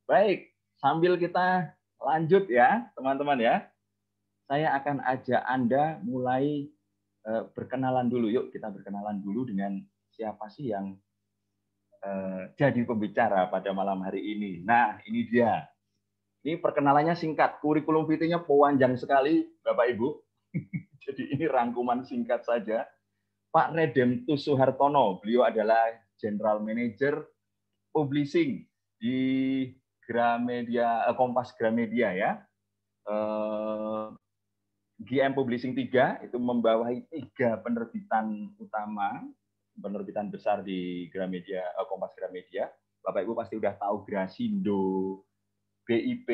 Baik, sambil kita lanjut ya, teman-teman ya. Saya akan ajak Anda mulai berkenalan dulu. Yuk kita berkenalan dulu dengan siapa sih yang jadi pembicara pada malam hari ini. Nah, ini dia. Ini perkenalannya singkat. Kurikulum vitae-nya panjang sekali, Bapak Ibu. Jadi ini rangkuman singkat saja. Pak Redemptus Suhartono, beliau adalah General Manager Publishing di Gramedia, Kompas Gramedia ya. GM Publishing 3 itu membawahi 3 penerbitan utama, penerbitan besar di Gramedia, Kompas Gramedia. Bapak Ibu pasti udah tahu Grasindo, BIP,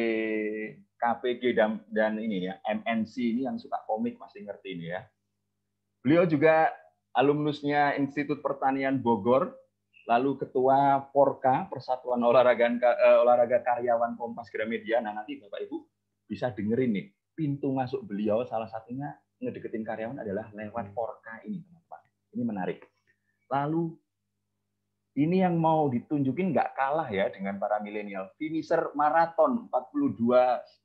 KPG dan ini ya, MNC ini yang suka komik masih ngerti ini ya. Beliau juga alumnusnya Institut Pertanian Bogor, lalu ketua Porka, Persatuan Olahraga Karyawan Kompas Gramedia. Nah, nanti Bapak Ibu bisa dengerin nih, pintu masuk beliau salah satunya ngedeketin karyawan adalah lewat Porka ini, teman-teman. Ini menarik. Lalu ini yang mau ditunjukin nggak kalah ya dengan para milenial. Finisher maraton 42,19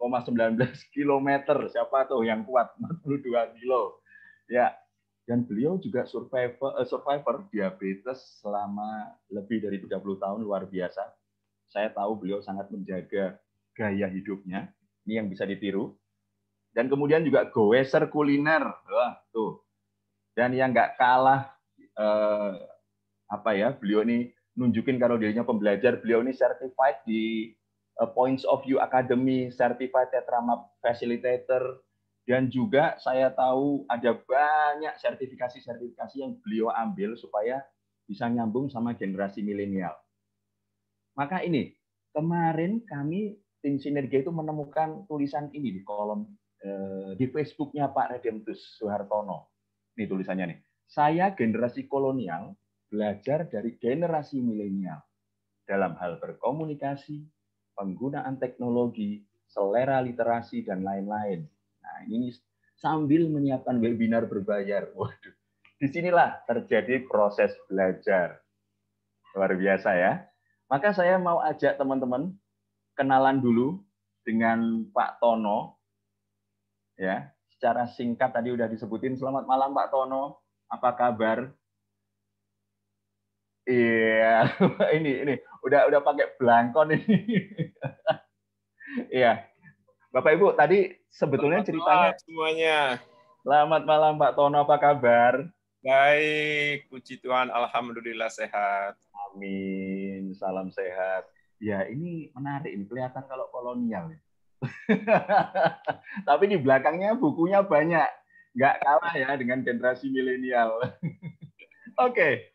km. Siapa tuh yang kuat 42 kilo? Ya, dan beliau juga survivor diabetes selama lebih dari 30 tahun, luar biasa. Saya tahu beliau sangat menjaga gaya hidupnya. Ini yang bisa ditiru. Dan kemudian juga goeser kuliner. Wah, tuh. Dan yang nggak kalah beliau ini nunjukin kalau dirinya pembelajar. Beliau ini certified di Points of View Academy, certified Tetramap Facilitator, dan juga saya tahu ada banyak sertifikasi-sertifikasi yang beliau ambil supaya bisa nyambung sama generasi milenial. Maka ini, kemarin kami tim Sinergia itu menemukan tulisan ini di kolom di Facebooknya Pak Redemptus Suhartono. Ini tulisannya nih. Saya generasi kolonial belajar dari generasi milenial dalam hal berkomunikasi, penggunaan teknologi, selera literasi, dan lain-lain. Nah, ini sambil menyiapkan webinar berbayar. Waduh, disinilah terjadi proses belajar. Luar biasa ya. Maka saya mau ajak teman-teman kenalan dulu dengan Pak Tono. Ya, secara singkat tadi udah disebutin. Selamat malam Pak Tono, apa kabar? Iya, ini udah pakai belangkon ini. Iya, Bapak Ibu tadi sebetulnya ceritanya. Selamat semuanya. Selamat malam Pak Tono, apa kabar? Baik, puji Tuhan, alhamdulillah sehat. Amin, salam sehat. Ya ini menarik, ini kelihatan kalau kolonial. Tapi di belakangnya bukunya banyak, nggak kalah ya dengan generasi milenial. Oke,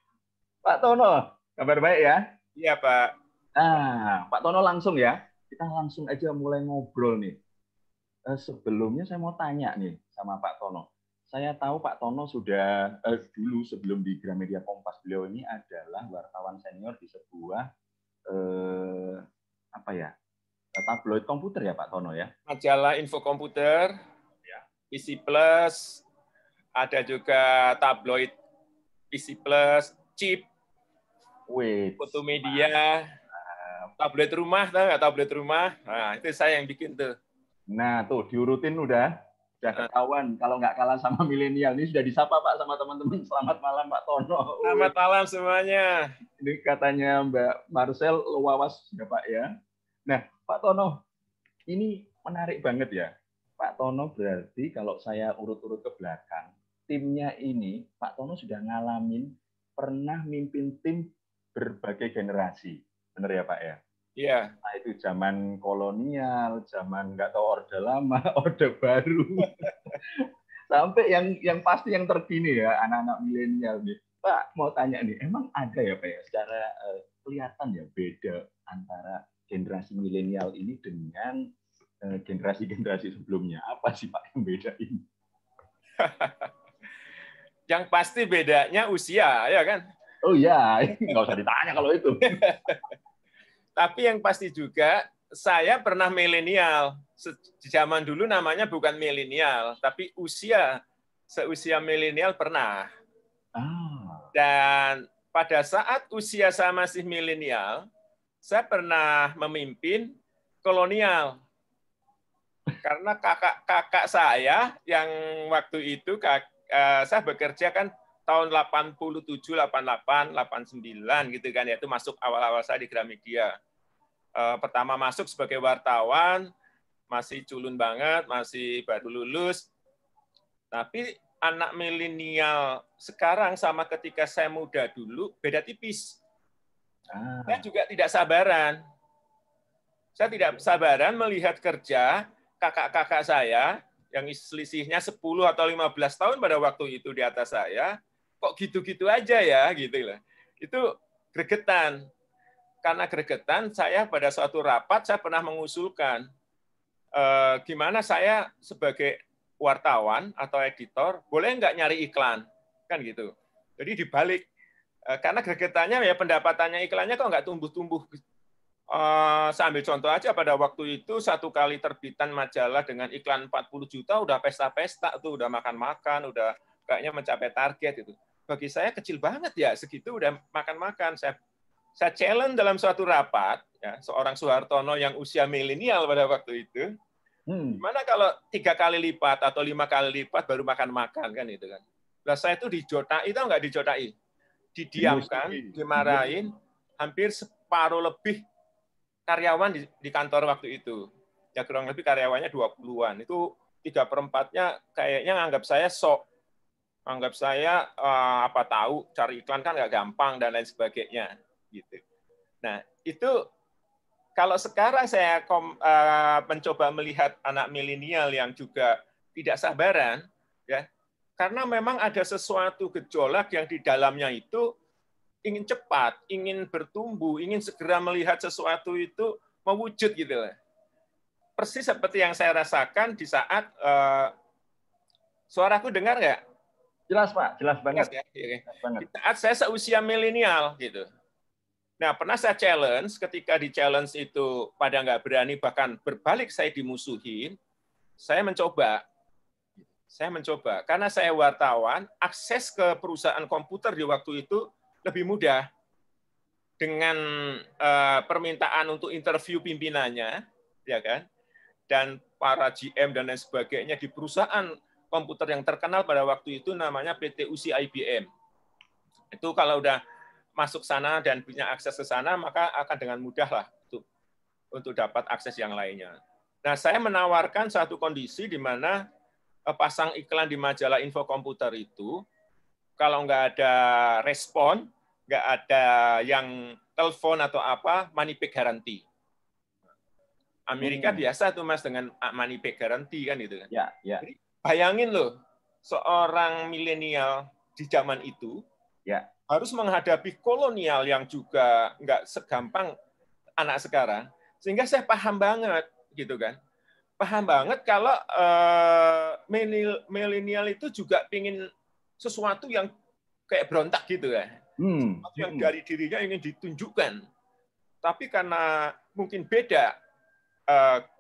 Pak Tono, kabar baik ya? Iya Pak. Nah, Pak Tono langsung ya, kita langsung aja mulai ngobrol nih. Sebelumnya saya mau tanya nih sama Pak Tono. Saya tahu Pak Tono sudah dulu sebelum di Gramedia Kompas, beliau ini adalah wartawan senior di sebuah tabloid komputer ya Pak Tono ya. Majalah Info Komputer, Ya. PC Plus, ada juga tabloid PC Plus, Chip, Foto Media, tablet rumah, tahu nggak tablet rumah? Nah, itu saya yang bikin tuh. Nah, tuh diurutin udah ketahuan kalau nggak kalah sama milenial. Ini sudah disapa Pak sama teman-teman. Selamat malam Pak Tono. Selamat malam semuanya. Ini katanya Mbak Marcel Lewawas ya Pak ya. Nah, Pak Tono, ini menarik banget ya. Pak Tono berarti kalau saya urut-urut ke belakang, timnya ini Pak Tono sudah ngalamin pernah mimpin tim berbagai generasi. Benar ya Pak ya? Iya. Nah, itu zaman kolonial, zaman nggak tahu Orde Lama, Orde Baru. Sampai yang pasti yang terkini ya, anak-anak milenial nih. Pak, mau tanya nih, emang ada ya Pak ya, secara kelihatan ya beda antara generasi milenial ini dengan generasi-generasi sebelumnya. Apa sih Pak yang bedain? Yang pasti bedanya usia, ya kan? Oh iya, nggak usah ditanya kalau itu. Tapi yang pasti juga, saya pernah milenial. Di zaman dulu namanya bukan milenial, tapi seusia milenial pernah. Dan pada saat usia saya masih milenial, saya pernah memimpin kolonial. Karena kakak saya yang waktu itu saya bekerja kan tahun 87, 88, 89 gitu kan ya, itu masuk awal-awal saya di Gramedia. Pertama masuk sebagai wartawan, masih culun banget, masih baru lulus. Tapi anak milenial sekarang sama ketika saya muda dulu beda tipis. Saya juga tidak sabaran. Saya tidak sabaran melihat kerja kakak-kakak saya yang selisihnya 10 atau 15 tahun pada waktu itu di atas saya, kok gitu-gitu aja ya, gitu lah. Itu gregetan. Karena gregetan, saya pada suatu rapat saya pernah mengusulkan gimana saya sebagai wartawan atau editor boleh nggak nyari iklan, kan gitu. Jadi dibalik, karena gregetannya ya pendapatannya iklannya kok nggak tumbuh-tumbuh. Saya ambil contoh aja pada waktu itu satu kali terbitan majalah dengan iklan 40 juta udah pesta-pesta tuh, udah makan-makan, udah kayaknya mencapai target itu. Bagi saya kecil banget ya, segitu udah makan-makan. Saya challenge dalam suatu rapat, ya, seorang Soehartono yang usia milenial pada waktu itu, gimana kalau 3 kali lipat atau 5 kali lipat baru makan-makan kan itu kan. Nah saya itu dijotai, itu nggak dijotai, didiamkan, dimarahin, hampir separuh lebih karyawan di kantor waktu itu. Ya kurang lebih karyawannya 20-an. Itu 3/4-nya kayaknya nganggap saya sok. Anggap saya apa tahu, cari iklan kan nggak gampang dan lain sebagainya. Gitu. Nah, itu kalau sekarang saya mencoba melihat anak milenial yang juga tidak sabaran, ya, karena memang ada sesuatu gejolak yang di dalamnya itu ingin cepat, ingin bertumbuh, ingin segera melihat sesuatu itu mewujud gitu. Persis seperti yang saya rasakan di saat suaraku dengar nggak? Jelas Pak, jelas banget. Jelas, ya? Di saat saya seusia milenial gitu. Nah, pernah saya challenge, ketika di challenge itu pada nggak berani bahkan berbalik saya dimusuhin, saya mencoba. Karena saya wartawan, akses ke perusahaan komputer di waktu itu lebih mudah dengan permintaan untuk interview pimpinannya, ya kan, dan para GM dan lain sebagainya di perusahaan komputer yang terkenal pada waktu itu namanya PT USI IBM. Itu kalau udah masuk sana dan punya akses ke sana, maka akan dengan mudah lah untuk dapat akses yang lainnya. Nah, saya menawarkan satu kondisi di mana pasang iklan di majalah info komputer itu, kalau nggak ada respon, nggak ada yang telepon atau apa, money back guarantee. Amerika biasa tuh Mas dengan money back guarantee kan itu kan. Ya, ya. Jadi bayangin loh, seorang milenial di zaman itu ya harus menghadapi kolonial yang juga nggak segampang anak sekarang, sehingga saya paham banget gitu kan. Paham banget kalau milenial itu juga pingin sesuatu yang kayak berontak gitu ya. Sesuatu yang dari dirinya ingin ditunjukkan. Tapi karena mungkin beda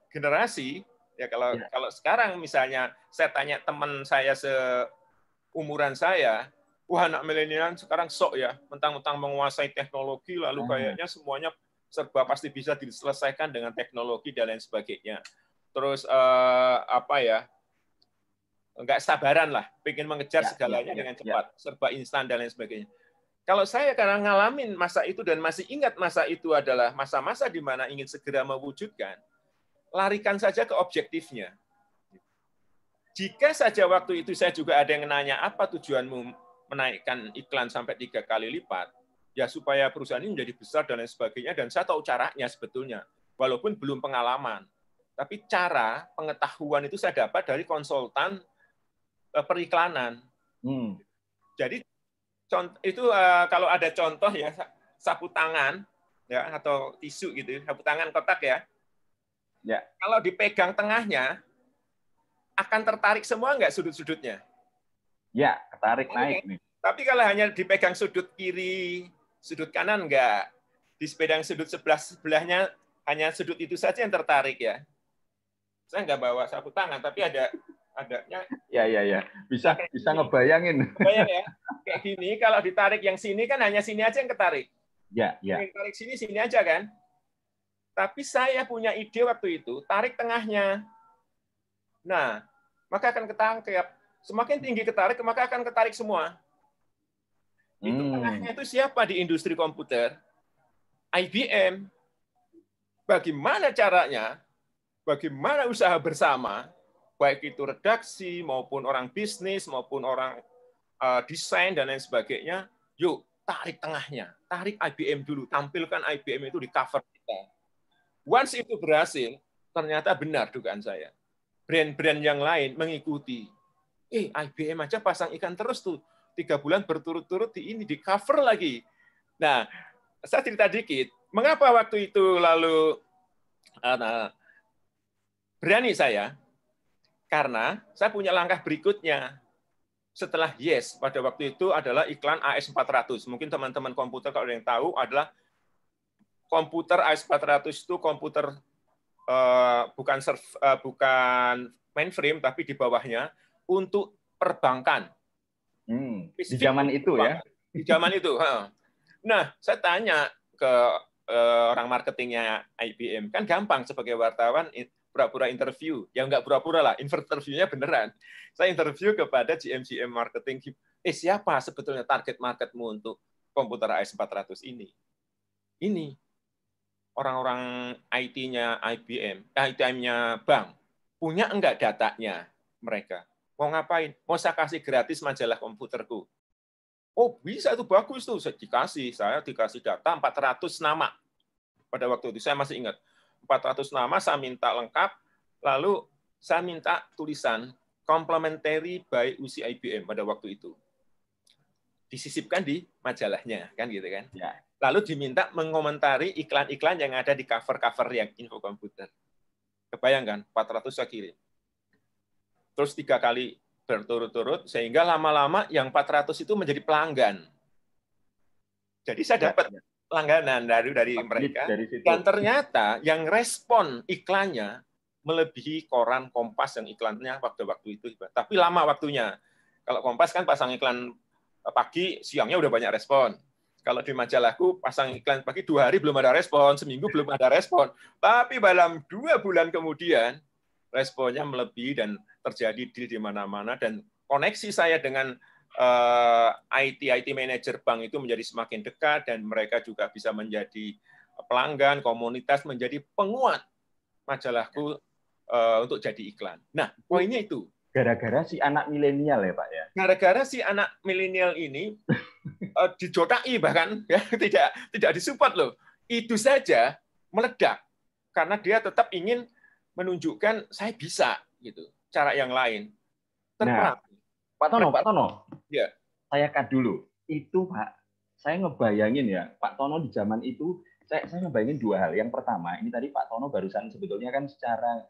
generasi, ya kalau sekarang misalnya saya tanya teman saya seumuran saya, wah anak milenial sekarang sok ya, mentang-mentang menguasai teknologi lalu kayaknya semuanya serba pasti bisa diselesaikan dengan teknologi dan lain sebagainya. Terus apa ya, nggak sabaran lah, pengen mengejar segalanya dengan cepat, serba instan dan lain sebagainya. Kalau saya karena ngalamin masa itu dan masih ingat masa itu adalah masa-masa di mana ingin segera mewujudkan, larikan saja ke objektifnya. Jika saja waktu itu saya juga ada yang nanya apa tujuanmu menaikkan iklan sampai 3 kali lipat, ya supaya perusahaan ini menjadi besar dan lain sebagainya, dan saya tahu caranya sebetulnya, walaupun belum pengalaman. Tapi cara pengetahuan itu saya dapat dari konsultan periklanan. Jadi itu kalau ada contoh ya, sapu tangan ya atau tisu gitu, sapu tangan kotak ya. Ya. Kalau dipegang tengahnya akan tertarik semua nggak sudut-sudutnya? Ya, ketarik naik nih. Tapi kalau hanya dipegang sudut kiri, sudut kanan nggak. Di sepeda yang sudut sebelahnya hanya sudut itu saja yang tertarik ya. Saya nggak bawa sapu tangan, tapi adanya. Ya. Bisa ngebayangin. Bayang ya. Kayak gini, kalau ditarik yang sini kan hanya sini aja yang ketarik. Ya. Yang tarik sini aja kan. Tapi saya punya ide waktu itu, tarik tengahnya. Nah, maka akan ketangkep. Semakin tinggi ketarik, maka akan ketarik semua. Itu tengahnya itu siapa di industri komputer? IBM. Bagaimana caranya? Bagaimana usaha bersama, baik itu redaksi maupun orang bisnis maupun orang desain dan lain sebagainya, yuk tarik tengahnya, tarik IBM dulu, tampilkan IBM itu di cover kita. Once itu berhasil, ternyata benar dugaan saya. Brand-brand yang lain mengikuti. IBM aja pasang iklan terus tuh, 3 bulan berturut-turut di cover lagi. Nah, saya cerita dikit, mengapa waktu itu lalu berani saya? Karena saya punya langkah berikutnya. Setelah Yes, pada waktu itu adalah iklan AS400. Mungkin teman-teman komputer kalau ada yang tahu adalah komputer AS400 itu komputer bukan mainframe, tapi di bawahnya untuk perbankan. Di zaman itu ya? Di zaman itu. Nah, saya tanya ke orang marketingnya IBM, kan gampang sebagai wartawan pura-pura interview. Ya nggak pura-pura lah, interviewnya beneran. Saya interview kepada GM marketing, siapa sebetulnya target marketmu untuk komputer AS400 ini? Ini orang-orang IT-nya IBM, IT-nya bank, punya enggak datanya mereka? Mau ngapain? Mau saya kasih gratis majalah komputerku. Oh, bisa, itu bagus tuh. Saya dikasih data 400 nama. Pada waktu itu saya masih ingat. 400 nama saya minta lengkap, lalu saya minta tulisan complimentary by UC IBM pada waktu itu. Disisipkan di majalahnya, kan gitu kan. Ya. Lalu diminta mengomentari iklan-iklan yang ada di cover-cover yang info komputer. Kebayangkan, 400 saya kirim. Terus 3 kali berturut-turut, sehingga lama-lama yang 400 itu menjadi pelanggan. Jadi saya dapat langganan dari mereka. Dan ternyata yang respon iklannya melebihi koran Kompas yang iklannya waktu itu. Tapi lama waktunya. Kalau Kompas kan pasang iklan pagi, siangnya udah banyak respon. Kalau di majalahku pasang iklan pagi 2 hari belum ada respon, seminggu belum ada respon. Tapi dalam 2 bulan kemudian responnya melebihi dan terjadi deal di mana-mana, dan koneksi saya dengan IT manager bank itu menjadi semakin dekat, dan mereka juga bisa menjadi pelanggan, komunitas, menjadi penguat majalahku untuk jadi iklan. Nah, poinnya itu. Gara-gara si anak milenial ya, Pak ya? Gara-gara si anak milenial ini dijotai bahkan, ya, tidak disupport loh. Itu saja meledak karena dia tetap ingin menunjukkan saya bisa gitu. Cara yang lain. Nah, Pak Tono. Ya. Saya cut dulu. Itu Pak, saya ngebayangin ya, Pak Tono di zaman itu, saya ngebayangin 2 hal. Yang pertama, ini tadi Pak Tono barusan sebetulnya kan secara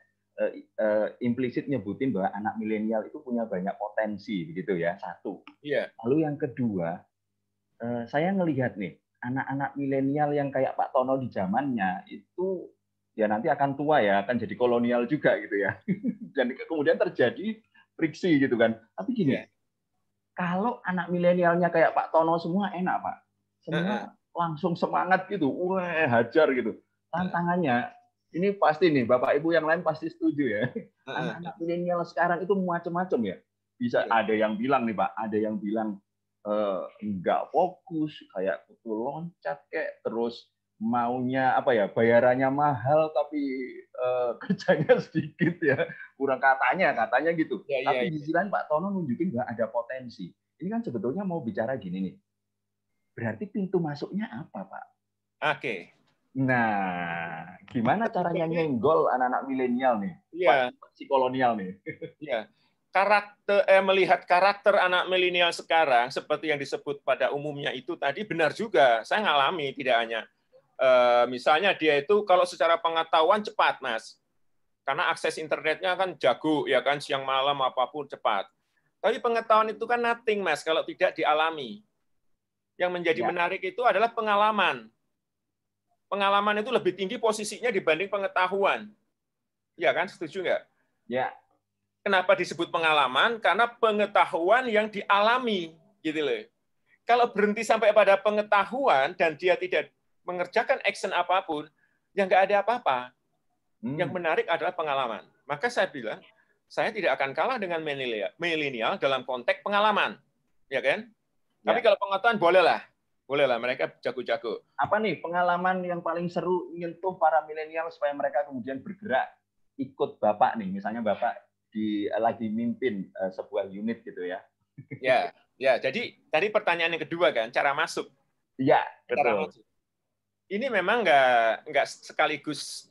implisit nyebutin bahwa anak milenial itu punya banyak potensi, begitu ya, 1. Iya. Lalu yang kedua, saya ngelihat nih, anak-anak milenial yang kayak Pak Tono di zamannya itu ya nanti akan tua ya, akan jadi kolonial juga gitu ya. Dan kemudian terjadi friksi gitu kan. Tapi gini, kalau anak milenialnya kayak Pak Tono semua enak, Pak. Semua langsung semangat gitu, wah hajar gitu. Tantangannya, ini pasti nih, Bapak Ibu yang lain pasti setuju ya. Anak-anak milenial sekarang itu macam-macam ya. Bisa ada yang bilang nih Pak, ada yang bilang enggak fokus, kayak kutu loncat kayak, terus maunya apa ya, bayarannya mahal tapi kerjanya sedikit ya, kurang katanya gitu. Tapi di sisi lain Pak Tono nunjukin bahwa ada potensi. Ini kan sebetulnya mau bicara gini nih, berarti pintu masuknya apa Pak? Oke. Nah, gimana caranya nyenggol anak-anak milenial nih, si kolonial nih? Iya. Melihat karakter anak milenial sekarang seperti yang disebut pada umumnya itu tadi benar juga. Saya ngalami, tidak hanya misalnya dia itu kalau secara pengetahuan cepat, Mas. Karena akses internetnya kan jago, ya kan, siang malam apapun cepat. Tapi pengetahuan itu kan nothing, Mas, kalau tidak dialami. Yang menjadi menarik itu adalah pengalaman. Pengalaman itu lebih tinggi posisinya dibanding pengetahuan. Ya kan, setuju nggak? Ya. Kenapa disebut pengalaman? Karena pengetahuan yang dialami, gitu loh. Kalau berhenti sampai pada pengetahuan dan dia tidak mengerjakan action apapun, yang nggak ada apa-apa. Yang menarik adalah pengalaman. Maka saya bilang, saya tidak akan kalah dengan milenial dalam konteks pengalaman, ya kan? Tapi kalau pengetahuan bolehlah mereka jago-jago. Apa nih pengalaman yang paling seru nyentuh para milenial supaya mereka kemudian bergerak ikut Bapak nih, misalnya Bapak lagi mimpin sebuah unit gitu ya? Ya. Jadi tadi pertanyaan yang kedua kan, cara masuk. Iya, betul. Cara masuk. Ini memang nggak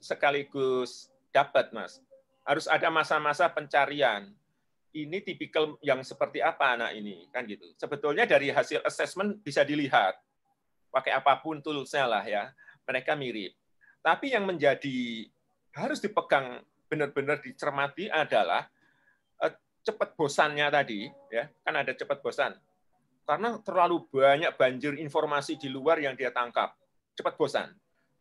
sekaligus dapat, Mas. Harus ada masa-masa pencarian. Ini tipikal yang seperti apa anak ini, kan gitu. Sebetulnya dari hasil assessment bisa dilihat. Pakai apapun toolsnya lah ya, mereka mirip. Tapi yang menjadi harus dipegang benar-benar dicermati adalah cepat bosannya tadi, ya kan ada cepat bosan. Karena terlalu banyak banjir informasi di luar yang dia tangkap. Cepat bosan.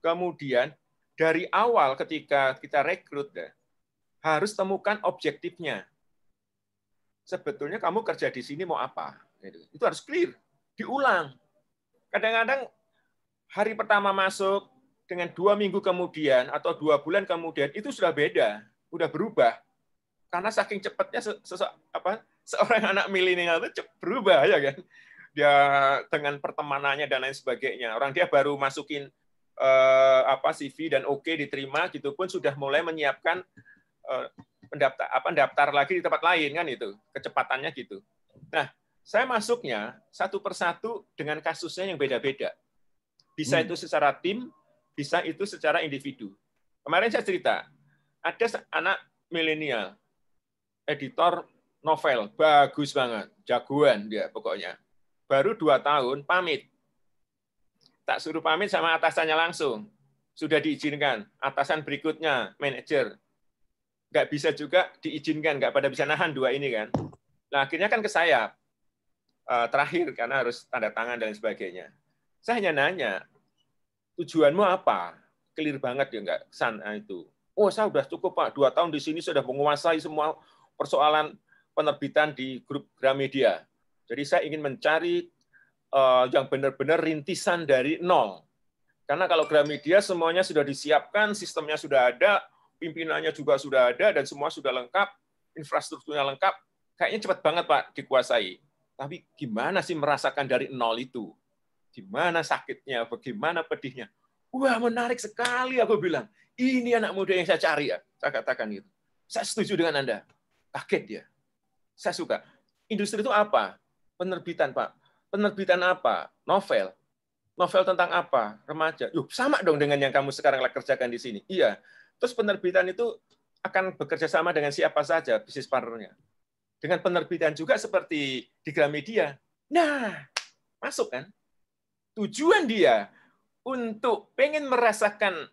Kemudian dari awal ketika kita rekrut harus temukan objektifnya. Sebetulnya kamu kerja di sini mau apa? Itu harus clear, diulang. Kadang-kadang hari pertama masuk dengan 2 minggu kemudian atau 2 bulan kemudian itu sudah beda, sudah berubah. Karena saking cepatnya seorang anak milenial itu berubah ya kan. Dia dengan pertemanannya dan lain sebagainya. Orang dia baru masukin CV dan oke diterima gitu pun sudah mulai menyiapkan daftar lagi di tempat lain kan itu. Kecepatannya gitu. Nah, saya masuknya satu persatu dengan kasusnya yang beda-beda. Bisa itu secara tim, bisa itu secara individu. Kemarin saya cerita, ada anak milenial, editor novel, bagus banget, jagoan dia pokoknya. Baru 2 tahun, pamit. Tak suruh pamit sama atasannya langsung. Sudah diizinkan. Atasan berikutnya, manajer. Nggak bisa juga diizinkan, nggak pada bisa nahan 2 ini kan. Nah, akhirnya kan ke saya. Terakhir, karena harus tanda tangan dan sebagainya. Saya hanya nanya, tujuanmu apa? Clear banget ya nggak sana itu. Oh, saya sudah cukup Pak, 2 tahun di sini sudah menguasai semua persoalan penerbitan di grup Gramedia. Jadi saya ingin mencari yang benar-benar rintisan dari nol. Karena kalau Gramedia semuanya sudah disiapkan, sistemnya sudah ada, pimpinannya juga sudah ada, dan semua sudah lengkap, infrastrukturnya lengkap, kayaknya cepat banget Pak dikuasai. Tapi gimana sih merasakan dari nol itu? Gimana sakitnya, bagaimana pedihnya? Wah, menarik sekali, aku bilang. Ini anak muda yang saya cari, ya. Saya katakan gitu. Saya setuju dengan Anda. Kaget dia. Saya suka. Industri itu apa? Penerbitan, Pak. Penerbitan apa? Novel. Novel tentang apa? Remaja. Yuh, sama dong dengan yang kamu sekarang kerjakan di sini. Iya. Terus penerbitan itu akan bekerja sama dengan siapa saja bisnis partnernya. Dengan penerbitan juga seperti di Gramedia. Nah, masuk kan? Tujuan dia untuk pengen merasakan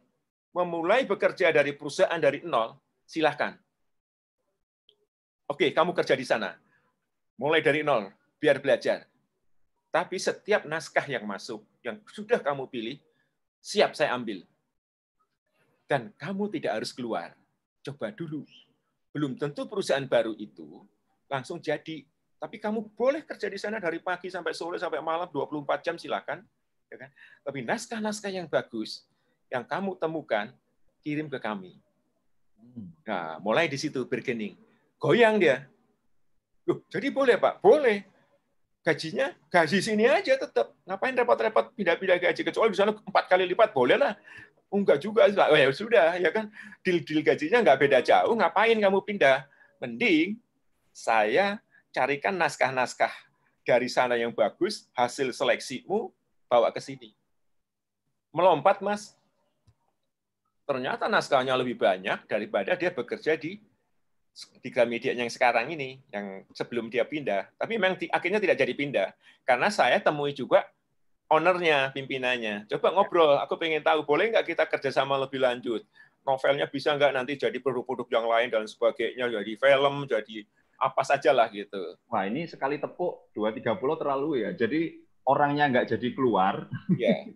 memulai bekerja dari perusahaan dari nol, silahkan. Oke, kamu kerja di sana. Mulai dari nol, biar belajar. Tapi setiap naskah yang masuk, yang sudah kamu pilih, siap saya ambil. Dan kamu tidak harus keluar. Coba dulu. Belum tentu perusahaan baru itu langsung jadi. Tapi kamu boleh kerja di sana dari pagi sampai sore, sampai malam, 24 jam silakan. Ya kan? Tapi naskah-naskah yang bagus, yang kamu temukan, kirim ke kami. Nah, mulai di situ bergening. Goyang dia. Loh, jadi boleh, Pak? Boleh. Gajinya, gaji sini aja tetap. Ngapain repot-repot pindah-pindah gaji? Kecuali misalnya 4 kali lipat, boleh lah. Enggak juga. Oh, ya sudah, ya kan. Deal gajinya nggak beda jauh. Ngapain kamu pindah? Mending saya carikan naskah-naskah dari sana yang bagus, hasil seleksimu, bawa ke sini. Melompat, Mas. Ternyata naskahnya lebih banyak daripada dia bekerja di Gramedia yang sekarang ini, yang sebelum dia pindah. Tapi memang akhirnya tidak jadi pindah. Karena saya temui juga ownernya, pimpinannya. Coba ngobrol, aku pengen tahu, boleh nggak kita kerjasama lebih lanjut? Novelnya bisa nggak nanti jadi produk-produk yang lain dan sebagainya, jadi film, jadi apa saja lah gitu. Wah, ini sekali tepuk 2-3 pulau terlalu ya. Jadi orangnya nggak jadi keluar. Ya.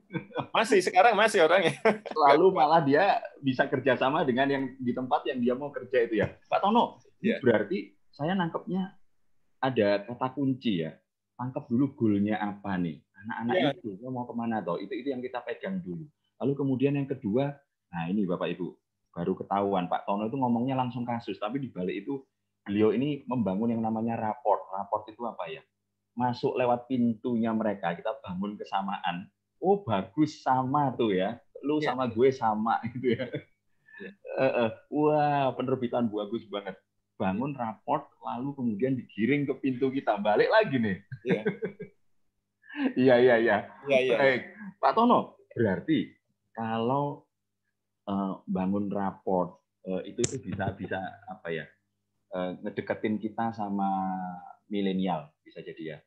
Sekarang masih orangnya. Lalu malah dia bisa kerjasama dengan yang di tempat yang dia mau kerja itu ya. Pak Tono, ini berarti saya nangkepnya ada kata kunci ya. Tangkap dulu goalnya apa nih. Anak-anak itu mau kemana toh? Itu yang kita pegang dulu. Lalu kemudian yang kedua, Nah ini Bapak Ibu, baru ketahuan Pak Tono itu ngomongnya langsung kasus, tapi di balik itu beliau ini membangun yang namanya raport. Raport itu apa ya? Masuk lewat pintunya mereka, kita bangun kesamaan. Oh bagus, sama tuh ya. Lu sama gue sama gitu ya. Wah, penerbitan bagus banget. Bangun raport, lalu kemudian digiring ke pintu kita. Balik lagi nih. Iya. Baik. Pak Tono, berarti kalau bangun raport itu bisa apa ya? Ngedeketin kita sama milenial bisa jadi ya.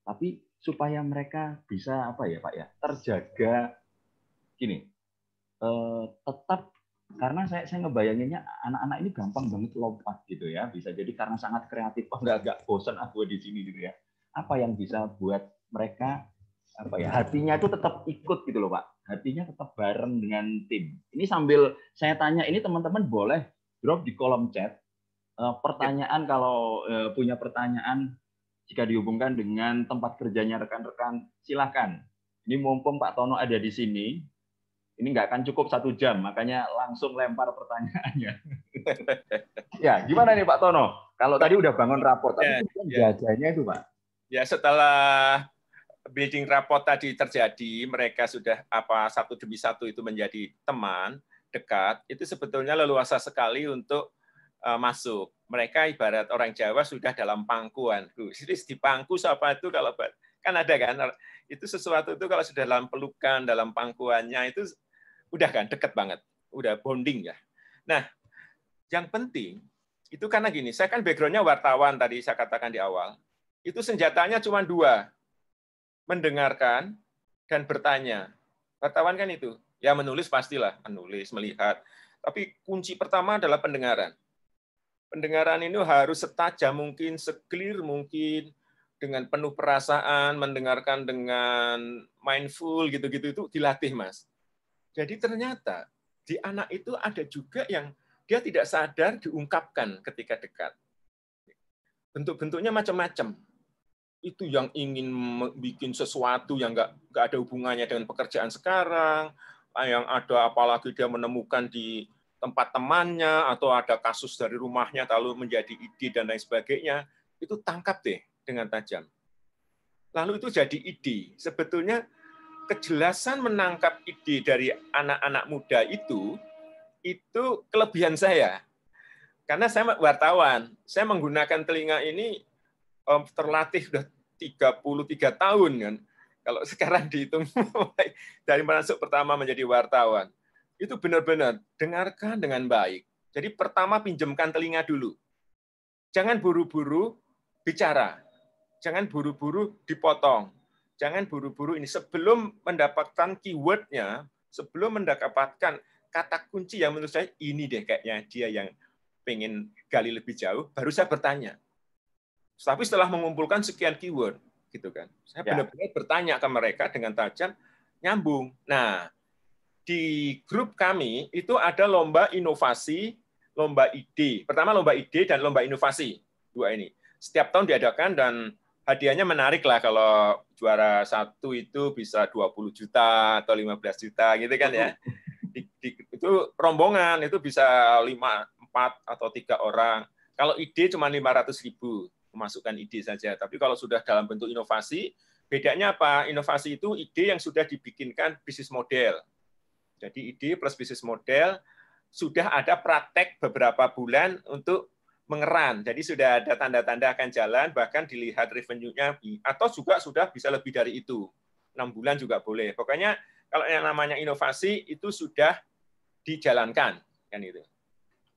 Tapi supaya mereka bisa apa ya Pak ya? Terjaga gini. Tetap karena saya ngebayanginnya anak-anak ini gampang banget lompat gitu ya, bisa jadi karena sangat kreatif, nggak bosan aku di sini gitu ya. Apa yang bisa buat mereka apa ya hatinya itu tetap ikut gitu loh Pak, hatinya tetap bareng dengan tim. Ini sambil saya tanya, ini teman-teman boleh drop di kolom chat pertanyaan kalau punya pertanyaan jika dihubungkan dengan tempat kerjanya rekan-rekan, silakan. Ini mumpung Pak Tono ada di sini. Ini nggak akan cukup 1 jam, makanya langsung lempar pertanyaannya. Ya, gimana nih Pak Tono? Kalau tadi udah bangun raport, tapi jajanya itu Pak. Ya, setelah building raport tadi terjadi, mereka sudah satu demi satu itu menjadi teman dekat. Itu sebetulnya leluasa sekali untuk masuk. Mereka ibarat orang Jawa sudah dalam pangkuan. Jadi di pangku siapa itu kalau kan ada kan? Itu sesuatu itu kalau sudah dalam pelukan, dalam pangkuannya itu udah kan deket banget, udah bonding ya. Nah, yang penting itu karena gini, saya kan background-nya wartawan tadi saya katakan di awal. Itu senjatanya cuma 2, mendengarkan dan bertanya. Wartawan kan itu, ya menulis pastilah, menulis, melihat. Tapi kunci pertama adalah pendengaran. Pendengaran ini harus setajam mungkin, se-clear mungkin, dengan penuh perasaan, mendengarkan dengan mindful gitu-gitu itu dilatih, Mas. Jadi ternyata di anak itu ada juga yang dia tidak sadar diungkapkan ketika dekat. Bentuk-bentuknya macam-macam. Itu yang ingin bikin sesuatu yang nggak ada hubungannya dengan pekerjaan sekarang, yang ada apalagi dia menemukan di tempat temannya, atau ada kasus dari rumahnya lalu menjadi ide dan lain sebagainya, itu tangkap deh dengan tajam. Lalu itu jadi ide. Sebetulnya kejelasan menangkap ide dari anak-anak muda itu kelebihan saya. Karena saya wartawan, saya menggunakan telinga ini terlatih sudah 33 tahun kan. Kalau sekarang dihitung dari masuk pertama menjadi wartawan, itu benar-benar dengarkan dengan baik. Jadi pertama pinjamkan telinga dulu. Jangan buru-buru bicara. Jangan buru-buru dipotong. Jangan buru-buru ini. Sebelum mendapatkan keyword-nya, sebelum mendapatkan kata kunci yang menurut saya ini deh kayaknya dia yang pengen gali lebih jauh, baru saya bertanya. Tapi setelah mengumpulkan sekian keyword, gitu kan, saya benar-benar bertanya ke mereka dengan tajam, nyambung. Nah, di grup kami itu ada lomba inovasi, lomba ide. Pertama lomba ide dan lomba inovasi, 2 ini. Setiap tahun diadakan dan hadiahnya menarik lah, kalau juara 1 itu bisa 20 juta atau 15 juta gitu kan ya. Itu rombongan, itu bisa 4 atau 3 orang. Kalau ide cuma 500.000, memasukkan ide saja. Tapi kalau sudah dalam bentuk inovasi, bedanya apa? Inovasi itu ide yang sudah dibikinkan bisnis model. Jadi ide plus bisnis model, sudah ada praktek beberapa bulan untuk mengeran. Jadi sudah ada tanda-tanda akan jalan, bahkan dilihat revenue-nya, atau juga sudah bisa lebih dari itu. 6 bulan juga boleh. Pokoknya kalau yang namanya inovasi itu sudah dijalankan, kan itu.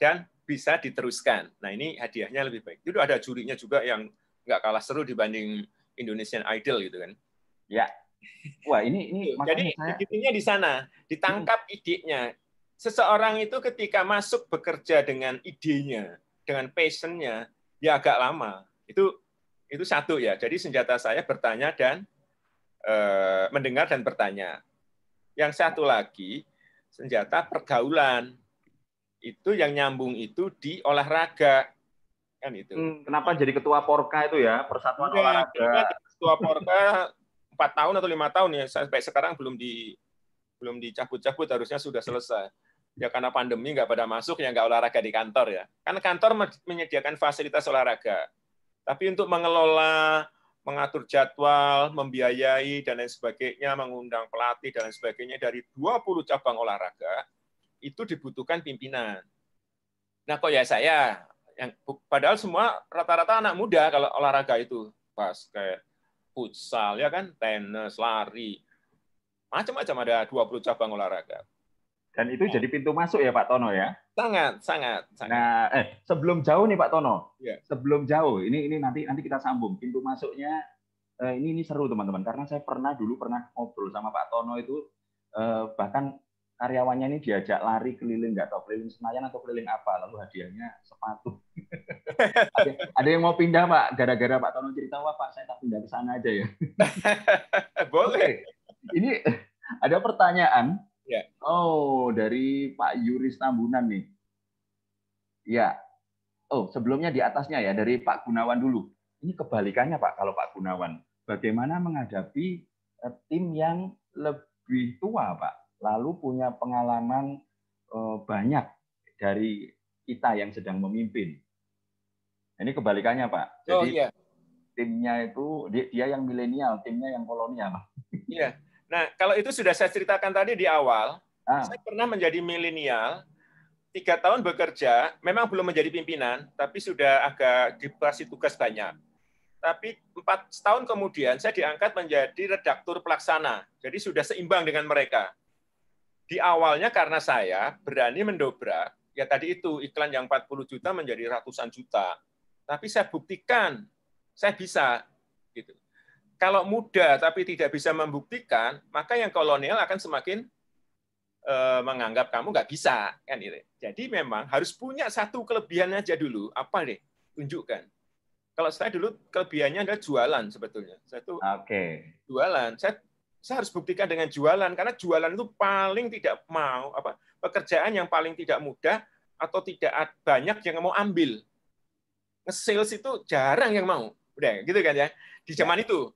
Dan bisa diteruskan. Nah, ini hadiahnya lebih baik. Itu ada jurinya juga yang nggak kalah seru dibanding Indonesian Idol gitu kan. Ya. Wah, ini jadi begitunya di sana, ditangkap idenya. Seseorang itu ketika masuk bekerja dengan idenya, dengan passion-nya, ya agak lama. Itu satu ya. Jadi senjata saya bertanya dan mendengar dan bertanya. Yang satu lagi senjata pergaulan. Itu yang nyambung itu di olahraga. Kan itu. Kenapa jadi ketua Porka itu ya, Persatuan Olahraga? Ketua Porka 4 tahun atau 5 tahun ya, sampai sekarang belum belum dicabut-cabut harusnya sudah selesai. Ya karena pandemi nggak pada masuk, ya nggak olahraga di kantor ya. Karena kantor menyediakan fasilitas olahraga. Tapi untuk mengelola, mengatur jadwal, membiayai, dan lain sebagainya, mengundang pelatih, dan lain sebagainya, dari 20 cabang olahraga, itu dibutuhkan pimpinan. Nah, kok ya saya, padahal semua rata-rata anak muda kalau olahraga itu. Basket, futsal, ya kan, tenis, lari, macam-macam ada 20 cabang olahraga. Dan itu jadi pintu masuk ya Pak Tono ya? Sangat, sangat, sangat. Nah, sebelum jauh nih Pak Tono, ya. Sebelum jauh, ini nanti kita sambung pintu masuknya. Ini seru teman-teman, karena saya pernah ngobrol sama Pak Tono itu, bahkan karyawannya ini diajak lari keliling, nggak tahu keliling Senayan atau keliling apa, lalu hadiahnya sepatu. ada yang mau pindah Pak, gara-gara Pak Tono cerita, wah Pak saya tak pindah ke sana aja ya. Boleh. Ini ada pertanyaan. Ya. Oh, dari Pak Yuris Tambunan nih. Ya. Oh, sebelumnya di atasnya ya, dari Pak Gunawan dulu. Ini kebalikannya Pak, kalau Pak Gunawan. Bagaimana menghadapi tim yang lebih tua Pak, lalu punya pengalaman banyak dari kita yang sedang memimpin. Ini kebalikannya Pak. Jadi iya. timnya itu, dia yang milenial, timnya yang kolonial. Iya. Nah, kalau itu sudah saya ceritakan tadi di awal, saya pernah menjadi milenial, 3 tahun bekerja, memang belum menjadi pimpinan, tapi sudah agak dikasih tugas banyak. Tapi 4 tahun kemudian saya diangkat menjadi redaktur pelaksana, jadi sudah seimbang dengan mereka. Di awalnya karena saya berani mendobrak, ya tadi itu iklan yang 40 juta menjadi ratusan juta. Tapi saya buktikan, saya bisa. Gitu. Kalau muda tapi tidak bisa membuktikan, maka yang kolonial akan semakin menganggap kamu nggak bisa, kan gitu. Jadi memang harus punya satu kelebihan aja dulu. Apa deh? Tunjukkan. Kalau saya dulu kelebihannya adalah jualan sebetulnya. Saya tuh jualan. Saya harus buktikan dengan jualan, karena jualan itu paling tidak mau pekerjaan yang paling tidak mudah atau tidak banyak yang mau ambil. Nge-sales itu jarang yang mau. Udah gitu kan ya. Di zaman itu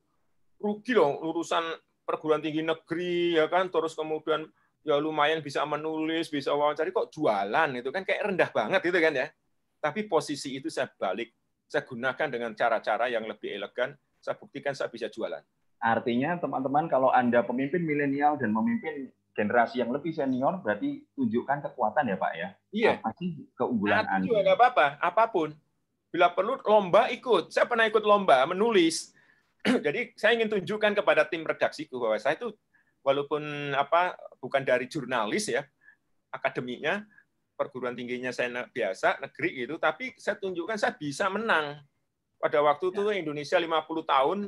rugi loh lulusan perguruan tinggi negeri ya kan, terus kemudian ya lumayan bisa menulis, bisa wawancara, kok jualan itu kan kayak rendah banget gitu kan ya. Tapi posisi itu saya balik, saya gunakan dengan cara-cara yang lebih elegan, saya buktikan saya bisa jualan. Artinya teman-teman, kalau Anda pemimpin milenial dan memimpin generasi yang lebih senior, berarti tunjukkan kekuatan ya Pak ya? Iya. Apa sih keunggulan Anda? Juga nggak apa-apa, apapun. Bila perlu lomba ikut. Saya pernah ikut lomba menulis. Jadi saya ingin tunjukkan kepada tim redaksiku bahwa saya itu walaupun bukan dari jurnalis ya, akademiknya, perguruan tingginya saya biasa, negeri gitu, tapi saya tunjukkan saya bisa menang. Pada waktu itu Indonesia 50 tahun,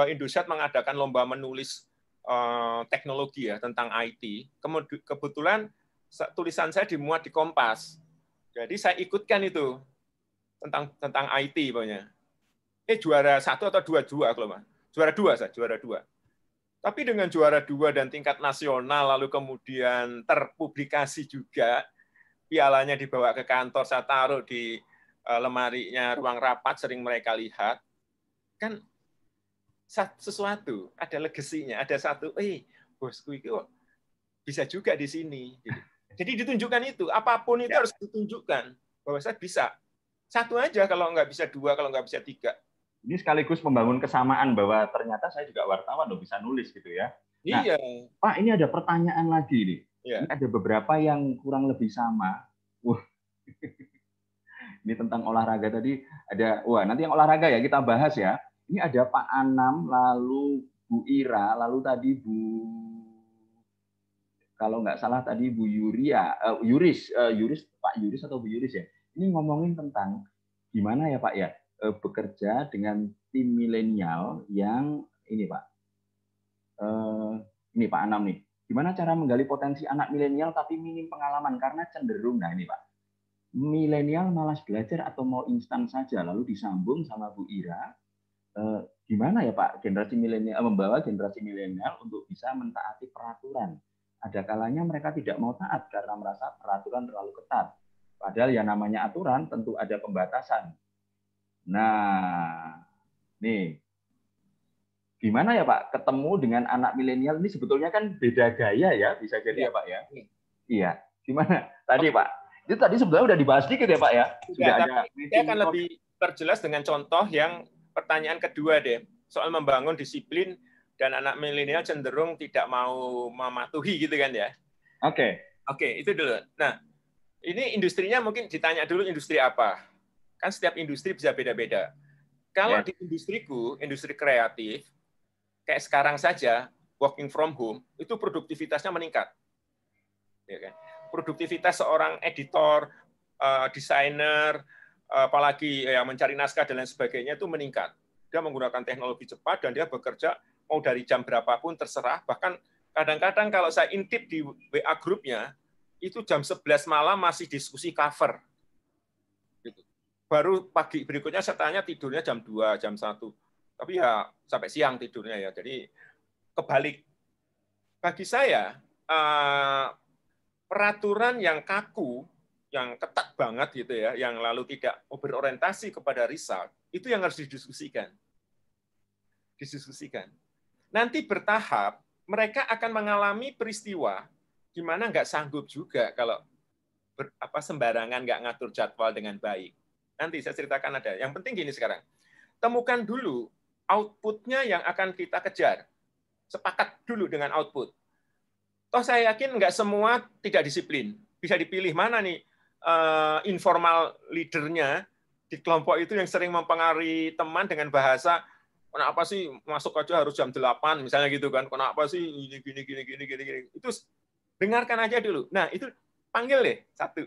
Indosiar mengadakan lomba menulis teknologi ya, tentang IT. Kebetulan tulisan saya dimuat di Kompas. Jadi saya ikutkan itu tentang IT pokoknya. Juara 1 atau 2 kalau Mas. Juara 2. Tapi dengan juara 2 dan tingkat nasional, lalu kemudian terpublikasi juga, pialanya dibawa ke kantor, saya taruh di lemarinya ruang rapat, sering mereka lihat, kan sesuatu, ada legasinya, ada satu, bosku itu bisa juga di sini. Jadi ditunjukkan itu, apapun itu harus ditunjukkan, bahwa saya bisa. Satu aja kalau nggak bisa 2, kalau nggak bisa 3. Ini sekaligus membangun kesamaan bahwa ternyata saya juga wartawan loh, bisa nulis gitu ya. Nah, iya. Pak, ini ada pertanyaan lagi nih. Iya. Ini ada beberapa yang kurang lebih sama. Ini tentang olahraga tadi ada. Nanti yang olahraga ya kita bahas ya. Ini ada Pak Anam, lalu Bu Ira, lalu tadi kalau nggak salah tadi Bu Yuris, Pak Yuris atau Bu Yuris ya. Ini ngomongin tentang gimana ya Pak ya, bekerja dengan tim milenial yang ini Pak. Ini Pak Anam nih. Gimana cara menggali potensi anak milenial tapi minim pengalaman, karena cenderung, nah ini Pak, milenial malas belajar atau mau instan saja. Lalu disambung sama Bu Ira, gimana ya Pak generasi milenial membawa generasi milenial untuk bisa mentaati peraturan. Ada kalanya mereka tidak mau taat karena merasa peraturan terlalu ketat. Padahal yang namanya aturan tentu ada pembatasan. Nah, nih gimana ya Pak, ketemu dengan anak milenial ini sebetulnya kan beda gaya ya, bisa jadi ya Pak ya. Iya, gimana tadi Pak? Itu tadi sebenarnya udah dibahas dikit ya Pak ya. Sudah ada. Saya akan lebih perjelas dengan contoh yang pertanyaan kedua deh, soal membangun disiplin dan anak milenial cenderung tidak mau mematuhi gitu kan ya. Oke, itu dulu. Nah, ini industrinya mungkin ditanya dulu industri apa. Kan setiap industri bisa beda-beda. Kalau di industriku, industri kreatif, kayak sekarang saja, working from home, itu produktivitasnya meningkat. Ya kan? Produktivitas seorang editor, desainer, apalagi yang mencari naskah dan lain sebagainya itu meningkat. Dia menggunakan teknologi cepat dan dia bekerja mau dari jam berapapun terserah. Bahkan kadang-kadang kalau saya intip di WA grupnya, itu jam 11 malam masih diskusi cover. Gitu. Baru pagi berikutnya saya tanya tidurnya jam 2, jam 1. Tapi ya sampai siang tidurnya ya. Jadi kebalik. Bagi saya, peraturan yang kaku, yang ketat banget gitu ya, yang lalu tidak berorientasi kepada result, itu yang harus didiskusikan. Nanti bertahap, mereka akan mengalami peristiwa di mana nggak sanggup juga kalau sembarangan nggak ngatur jadwal dengan baik. Nanti saya ceritakan ada. Yang penting gini sekarang, temukan dulu output-nya yang akan kita kejar. Sepakat dulu dengan output. Toh saya yakin nggak semua tidak disiplin. Bisa dipilih mana nih informal leadernya di kelompok itu yang sering mempengaruhi teman dengan bahasa, kenapa sih masuk aja harus jam 8 misalnya gitu kan, kenapa sih gini. Itu dengarkan aja dulu. Nah, itu panggil deh satu.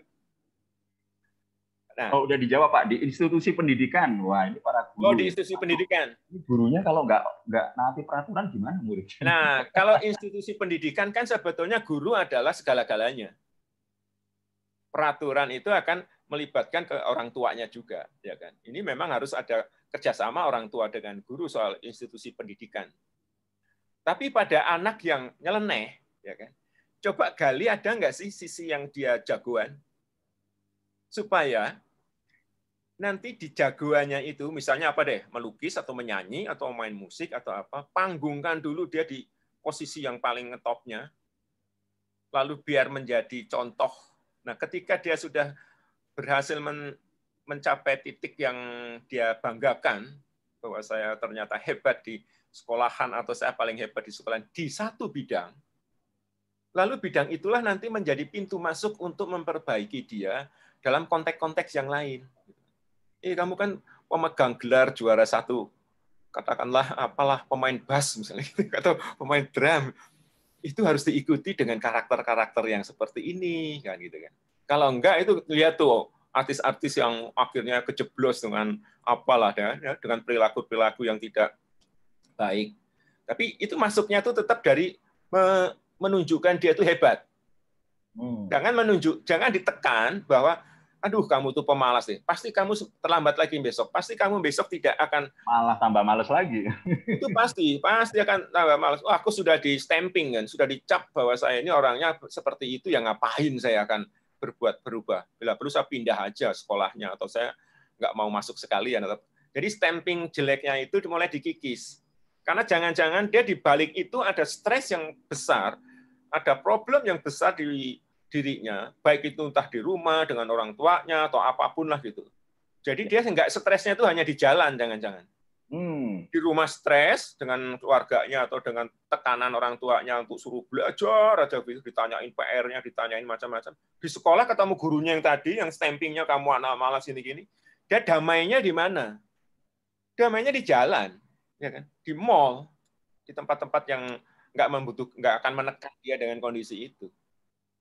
Nah, udah dijawab Pak, di institusi pendidikan. Wah, ini para guru. Di institusi pendidikan. Gurunya kalau nggak naati peraturan gimana muridnya? Nah, kalau institusi pendidikan kan sebetulnya guru adalah segala-galanya. Peraturan itu akan melibatkan ke orang tuanya juga, ya kan? Ini memang harus ada kerjasama orang tua dengan guru soal institusi pendidikan. Tapi pada anak yang nyeleneh, ya kan? Coba gali ada nggak sih sisi yang dia jagoan? Supaya nanti di jagoannya itu, misalnya apa deh, melukis atau menyanyi atau main musik atau apa, panggungkan dulu dia di posisi yang paling ngetopnya, lalu biar menjadi contoh. Nah, ketika dia sudah berhasil mencapai titik yang dia banggakan, bahwa saya ternyata hebat di sekolahan atau saya paling hebat di sekolahan di satu bidang, lalu bidang itulah nanti menjadi pintu masuk untuk memperbaiki dia dalam konteks-konteks yang lain. Kamu kan pemegang gelar juara 1, katakanlah apalah pemain bass misalnya, atau pemain drum, itu harus diikuti dengan karakter-karakter yang seperti ini, kan gitu kan. Kalau enggak itu lihat tuh artis-artis yang akhirnya kejeblos dengan apalah ya, dengan perilaku-perilaku yang tidak baik. Tapi itu masuknya tuh tetap dari menunjukkan dia itu hebat. Jangan ditekan bahwa aduh kamu tuh pemalas deh, pasti kamu terlambat lagi besok, pasti kamu besok tidak akan malah tambah malas lagi. Itu pasti akan tambah malas. Aku sudah di stamping kan, sudah dicap bahwa saya ini orangnya seperti itu, yang ngapain saya akan berubah. Bila perlu saya pindah aja sekolahnya atau saya nggak mau masuk sekalian. Jadi stamping jeleknya itu mulai dikikis. Karena jangan-jangan dia di balik itu ada stres yang besar, ada problem yang besar di dirinya, baik itu entah di rumah dengan orang tuanya atau apapun lah gitu. Jadi dia nggak stresnya itu hanya di jalan, jangan-jangan. Di rumah stres dengan keluarganya atau dengan tekanan orang tuanya untuk suruh belajar aja, ditanyain PR-nya, ditanyain macam-macam. Di sekolah ketemu gurunya yang tadi, yang stampingnya kamu anak malas gini-gini, dia damainya di mana? Damainya di jalan, ya kan? Di mall, di tempat-tempat yang nggak akan menekan dia dengan kondisi itu.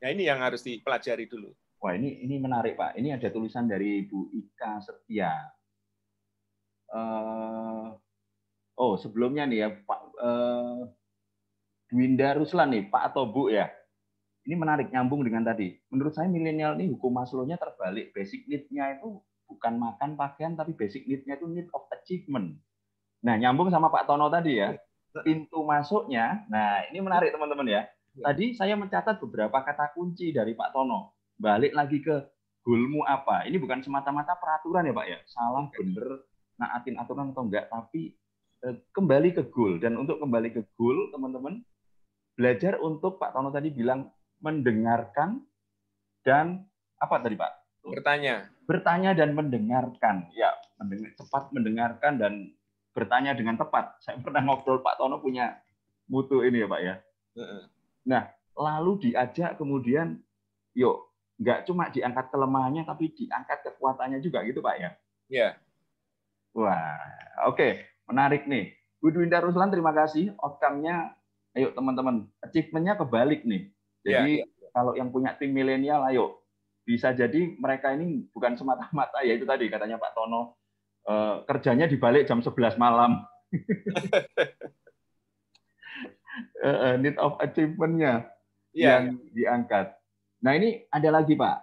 Nah, ini yang harus dipelajari dulu. Wah, ini menarik, Pak. Ini ada tulisan dari Bu Ika Setia. Sebelumnya nih ya, Pak Dwinda Ruslan nih, Pak atau Bu ya. Ini menarik, nyambung dengan tadi. Menurut saya milenial ini hukum Maslow-nya terbalik. Basic need-nya itu bukan makan, pakaian, tapi basic need-nya itu need of achievement. Nah, nyambung sama Pak Tono tadi ya. Pintu masuknya, nah ini menarik teman-teman ya. Tadi saya mencatat beberapa kata kunci dari Pak Tono. Balik lagi ke goalmu apa. Ini bukan semata-mata peraturan ya Pak ya. Salah, bener, naatin aturan atau enggak. Tapi kembali ke goal. Dan untuk kembali ke goal, teman-teman, belajar untuk Pak Tono tadi bilang mendengarkan dan apa tadi Pak? Bertanya dan mendengarkan. Ya, cepat mendengarkan dan bertanya dengan tepat. Saya pernah ngobrol, Pak Tono punya mutu ini ya Pak ya. Nah, lalu diajak kemudian, yuk, nggak cuma diangkat kelemahannya, tapi diangkat kekuatannya juga gitu Pak ya? Iya. Wah, oke. Menarik nih. Bu Dwinda Ruslan, terima kasih. Outcome-nya, ayo teman-teman, achievement-nya kebalik nih. Jadi kalau yang punya tim milenial, ayo. Bisa jadi mereka ini bukan semata-mata, ya itu tadi katanya Pak Tono, kerjanya dibalik jam 11 malam. Need of achievement-nya yang diangkat. Nah ini ada lagi Pak.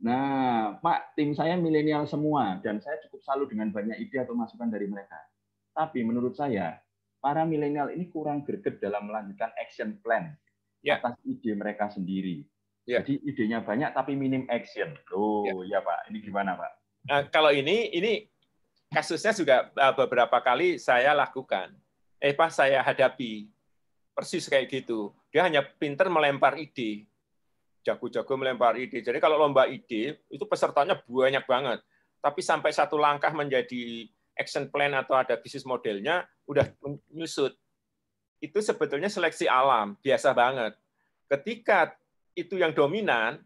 Nah Pak, tim saya milenial semua, dan saya cukup salut dengan banyak ide atau masukan dari mereka. Tapi menurut saya, para milenial ini kurang greget dalam melanjutkan action plan atas ide mereka sendiri. Jadi idenya banyak tapi minim action. Ya Pak, ini gimana Pak? Kalau ini kasusnya juga beberapa kali saya lakukan. Pak, saya hadapi persis kayak gitu. Dia hanya pinter melempar ide. Jago-jago melempar ide. Jadi kalau lomba ide, itu pesertanya banyak banget. Tapi sampai satu langkah menjadi action plan atau ada bisnis modelnya, udah menyusut. Itu sebetulnya seleksi alam, biasa banget. Ketika itu yang dominan,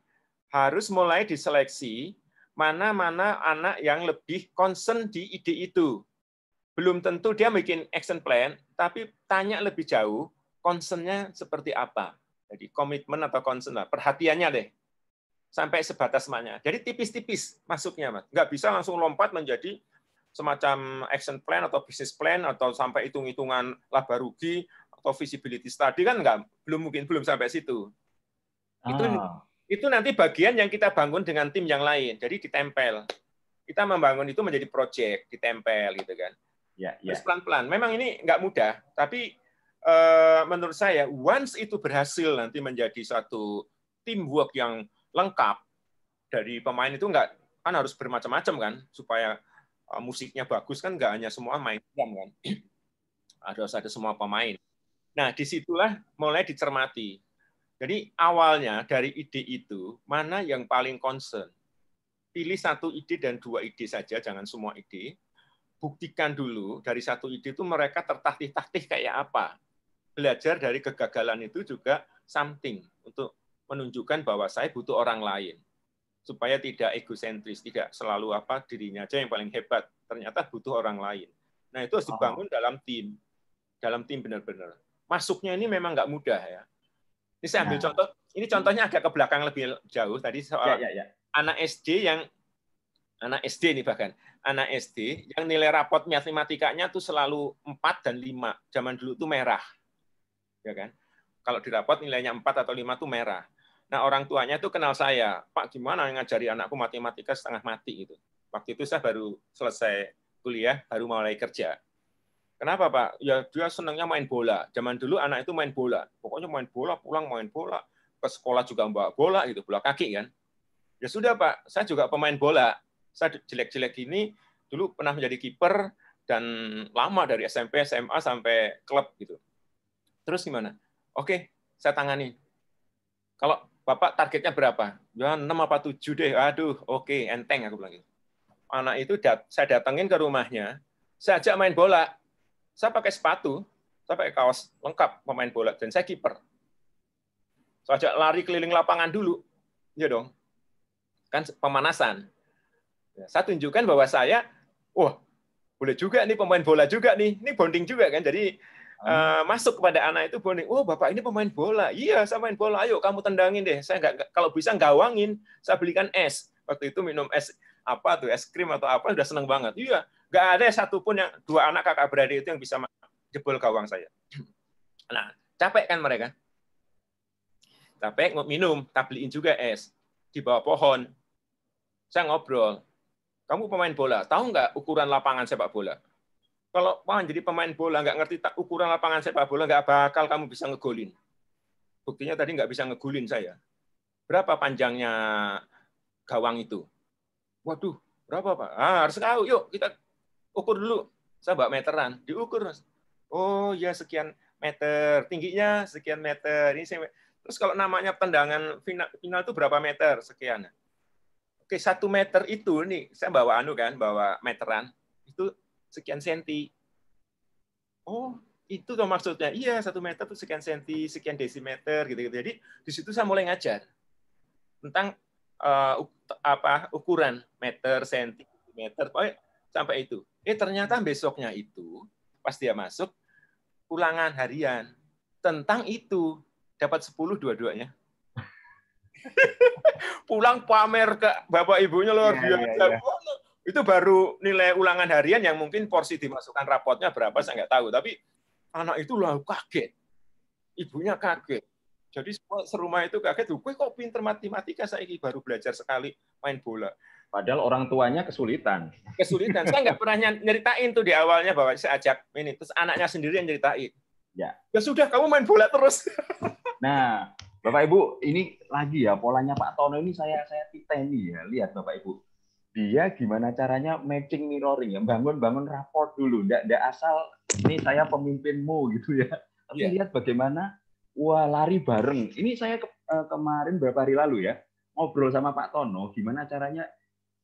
harus mulai diseleksi mana-mana anak yang lebih concern di ide itu. Belum tentu dia bikin action plan, tapi tanya lebih jauh, concern-nya seperti apa. Jadi komitmen atau concern, perhatiannya deh. Sampai sebatas mana. Jadi tipis-tipis masuknya, Mas. Nggak bisa langsung lompat menjadi semacam action plan atau business plan atau sampai hitung-hitungan laba rugi atau feasibility study kan belum sampai situ. Itu nanti bagian yang kita bangun dengan tim yang lain. Jadi ditempel. Kita membangun itu menjadi project, ditempel gitu kan. Terus pelan-pelan. Memang ini nggak mudah, tapi menurut saya once itu berhasil nanti menjadi satu teamwork yang lengkap dari pemain itu nggak kan harus bermacam-macam kan supaya musiknya bagus kan nggak hanya semua main drum kan. Harus ada semua pemain. Nah, disitulah mulai dicermati. Jadi awalnya dari ide itu, mana yang paling concern? Pilih satu ide dan dua ide saja, jangan semua ide. Buktikan dulu dari satu ide itu mereka tertatih-tatih kayak apa. Belajar dari kegagalan itu juga something untuk menunjukkan bahwa saya butuh orang lain. Supaya tidak egosentris, tidak selalu dirinya aja yang paling hebat. Ternyata butuh orang lain. Nah, itu harus dibangun dalam tim. Dalam tim benar-benar. Masuknya ini memang nggak mudah ya. Ini saya ambil contoh, ini contohnya agak ke belakang lebih jauh. Tadi soal anak SD nih bahkan, anak SD yang nilai rapot matematikanya tuh selalu 4 dan 5. Zaman dulu tuh merah. Ya kan? Kalau di rapot nilainya 4 atau 5 tuh merah. Nah, orang tuanya tuh kenal saya, Pak, gimana ngajari anakku matematika setengah mati gitu. Waktu itu saya baru selesai kuliah, baru mulai kerja. Kenapa, Pak? Ya dia senangnya main bola. Zaman dulu anak itu main bola. Pokoknya main bola, pulang main bola. Ke sekolah juga bawa bola, gitu, bola kaki kan. Ya sudah, Pak. Saya juga pemain bola. Saya jelek-jelek ini dulu pernah menjadi kiper dan lama dari SMP, SMA sampai klub gitu. Terus gimana? Oke, saya tangani. Kalau Bapak targetnya berapa? Ya 6 apa 7 deh. Aduh, oke, enteng aku bilang gitu. Anak itu saya datengin ke rumahnya, saya ajak main bola. Saya pakai sepatu, saya pakai kaos lengkap pemain bola, dan saya kiper. Saya ajak lari keliling lapangan dulu. Ya dong. Kan pemanasan. Saya tunjukkan bahwa saya, boleh juga nih pemain bola juga nih. Ini bonding juga kan. Jadi masuk kepada anak itu bonding. Bapak ini pemain bola. Iya, saya main bola. Ayo kamu tendangin deh. Saya kalau bisa gawangin, saya belikan es. Waktu itu minum es es krim atau apa, udah seneng banget. Iya, nggak ada satupun yang dua anak kakak beradik itu yang bisa jebol gawang saya. Nah, capek kan mereka? Capek minum, tak beliin juga es di bawah pohon. Saya ngobrol. Kamu pemain bola, tahu nggak ukuran lapangan sepak bola? Kalau jadi pemain bola nggak ngerti ukuran lapangan sepak bola, nggak bakal kamu bisa ngegolin. Buktinya tadi nggak bisa ngegolin saya. Berapa panjangnya gawang itu? Waduh, berapa Pak? Harus tahu. Yuk kita ukur dulu. Saya bawa meteran, diukur. Oh ya sekian meter, tingginya sekian meter. Terus kalau namanya tendangan final itu berapa meter? Sekian. Oke, 1 meter itu nih, saya bawa bawa meteran, itu sekian senti. Oh, itu tuh maksudnya. Iya, 1 meter itu sekian senti, sekian desimeter, gitu-gitu. Jadi di situ saya mulai ngajar tentang ukuran meter, senti, meter, sampai itu. Ternyata besoknya itu pas dia masuk ulangan harian tentang itu dapat 10 dua-duanya. Pulang pamer ke bapak ibunya luar biasa. Itu baru nilai ulangan harian yang mungkin porsi dimasukkan rapotnya berapa saya nggak tahu, tapi anak itu lah kaget, ibunya kaget. Jadi serumah itu kaget, gue kok pinter matematika, saya baru belajar sekali main bola. Padahal orang tuanya kesulitan. Kesulitan. Saya nggak pernah nyeritain tuh di awalnya bahwa saya ajak ini, terus anaknya sendiri yang nyeritain. Ya sudah, kamu main bola terus. Nah, Bapak Ibu, ini lagi ya polanya Pak Tono ini saya titeni ya. Lihat Bapak Ibu, dia gimana caranya matching mirroring ya, bangun raport dulu, ndak asal ini saya pemimpinmu gitu ya. Tapi lihat bagaimana, wah lari bareng. Ini saya kemarin beberapa hari lalu ya ngobrol sama Pak Tono, gimana caranya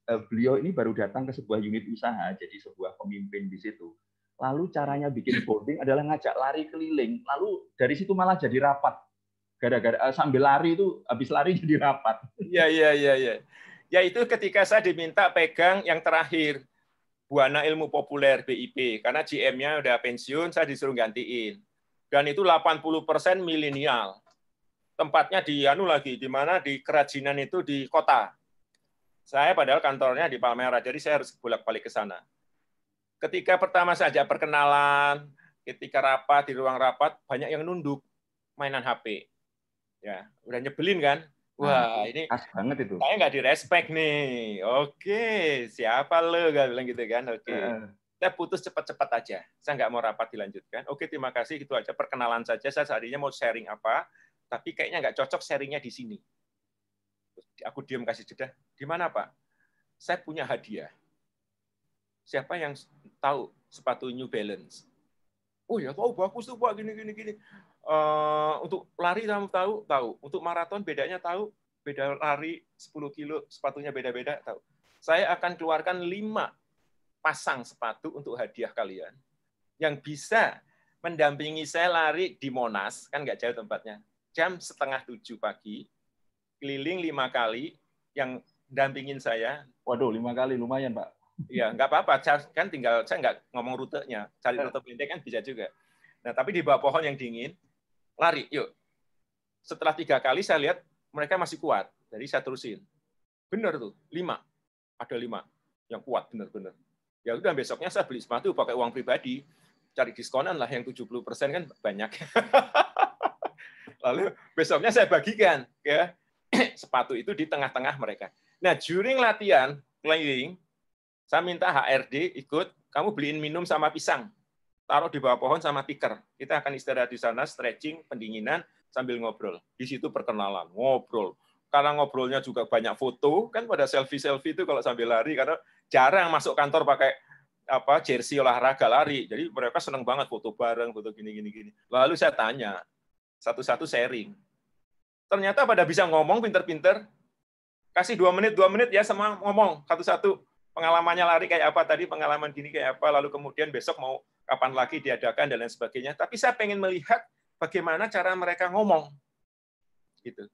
beliau ini baru datang ke sebuah unit usaha, jadi sebuah pemimpin di situ. Lalu caranya bikin boarding adalah ngajak lari keliling. Lalu dari situ malah jadi rapat. Gara-gara sambil lari itu habis lari jadi rapat. Iya. Ya itu ketika saya diminta pegang yang terakhir, Buana Ilmu Populer BIP, karena GM-nya udah pensiun, saya disuruh gantiin. Dan itu 80% milenial. Tempatnya di di mana di kerajinan itu di kota. Saya padahal kantornya di Palmerah, jadi saya harus bolak-balik ke sana. Ketika pertama saja perkenalan, ketika rapat di ruang rapat, banyak yang nunduk mainan HP. Ya, udah nyebelin kan? Wah, ini khas banget itu. Saya nggak direspek nih. Oke, siapa lo? Gak bilang gitu kan? Oke. Saya putus cepat-cepat aja. Saya nggak mau rapat dilanjutkan. Oke, terima kasih. Itu aja perkenalan saja. Saya seharinya mau sharing apa, tapi kayaknya nggak cocok sharingnya di sini. Aku diam kasih jeda. Di mana, Pak? Saya punya hadiah. Siapa yang tahu sepatu New Balance? Oh ya, tahu, bagus tuh Pak, gini. Untuk lari kamu tahu. Untuk maraton bedanya tahu. Beda lari 10 kilo, sepatunya beda-beda, tahu. Saya akan keluarkan 5 pasang sepatu untuk hadiah kalian yang bisa mendampingi saya lari di Monas, kan nggak jauh tempatnya, jam 6:30 pagi, keliling 5 kali, yang dampingin saya. Waduh, 5 kali lumayan, Pak. Ya, nggak apa-apa, kan tinggal saya nggak ngomong rutenya, cari rute pendek kan bisa juga. Nah, tapi di bawah pohon yang dingin, lari, yuk. Setelah 3 kali saya lihat mereka masih kuat, jadi saya terusin. Benar tuh, 5. Ada 5 yang kuat, benar-benar. Ya udah, besoknya saya beli sepatu pakai uang pribadi, cari diskonan lah, yang 70% kan banyak. Lalu besoknya saya bagikan ya sepatu itu di tengah-tengah mereka. Nah, during latihan keliling, saya minta HRD ikut, kamu beliin minum sama pisang, taruh di bawah pohon sama tikar. Kita akan istirahat di sana, stretching, pendinginan, sambil ngobrol. Di situ perkenalan, ngobrol. Karena ngobrolnya juga banyak foto, kan pada selfie-selfie itu kalau sambil lari, karena jarang masuk kantor pakai jersey olahraga lari. Jadi mereka senang banget foto bareng, foto gini. Lalu saya tanya, satu-satu sharing. Ternyata pada bisa ngomong pinter-pinter. Kasih 2 menit ya sama ngomong satu-satu. Pengalamannya lari kayak apa tadi, pengalaman gini kayak apa, lalu kemudian besok mau kapan lagi diadakan dan lain sebagainya. Tapi saya pengen melihat bagaimana cara mereka ngomong. Gitu.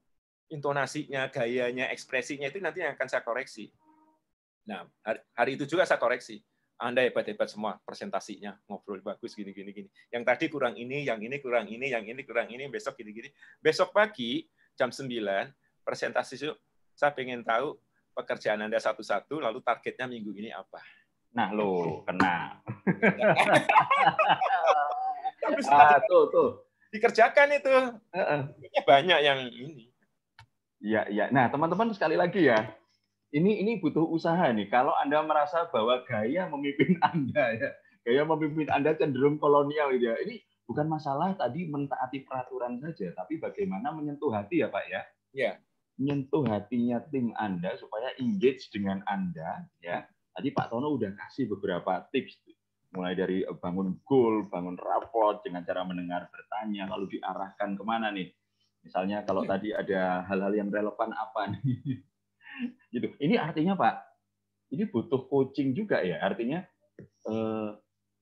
Intonasinya, gayanya, ekspresinya itu nanti yang akan saya koreksi. Nah, hari itu juga saya koreksi. Anda hebat-hebat semua presentasinya, ngobrol bagus gini. Yang tadi kurang ini, yang ini kurang ini, yang ini kurang ini, besok gini. Besok pagi jam 9 presentasi itu saya pengen tahu pekerjaan Anda satu-satu, lalu targetnya minggu ini apa. Nah, lo kena. Tuh. Dikerjakan itu. Banyak yang ini. Iya. Nah, teman-teman sekali lagi ya. Ini butuh usaha nih. Kalau Anda merasa bahwa gaya memimpin Anda cenderung kolonial gitu ya. Ini bukan masalah tadi mentaati peraturan saja, tapi bagaimana menyentuh hati ya, Pak ya. Iya. Menyentuh hatinya tim Anda supaya engage dengan Anda ya. Tadi Pak Tono udah kasih beberapa tips. Mulai dari bangun goal, bangun raport dengan cara mendengar, bertanya, lalu diarahkan kemana nih. Misalnya kalau tadi ada hal-hal yang relevan apa nih. Gitu. Ini artinya Pak, ini butuh coaching juga ya. Artinya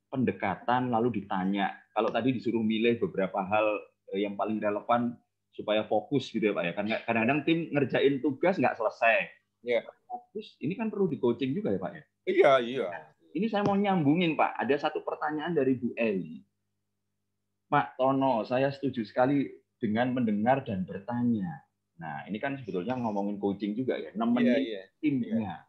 pendekatan lalu ditanya. Kalau tadi disuruh milih beberapa hal yang paling relevan supaya fokus gitu ya Pak ya. Kan kadang-kadang tim ngerjain tugas nggak selesai. Ya. Fokus, ini kan perlu di coaching juga ya Pak ya. Iya, iya. Ini saya mau nyambungin Pak. Ada satu pertanyaan dari Bu Eli. Pak Tono, saya setuju sekali dengan mendengar dan bertanya. Nah, ini kan sebetulnya ngomongin coaching juga ya. Nemenin timnya.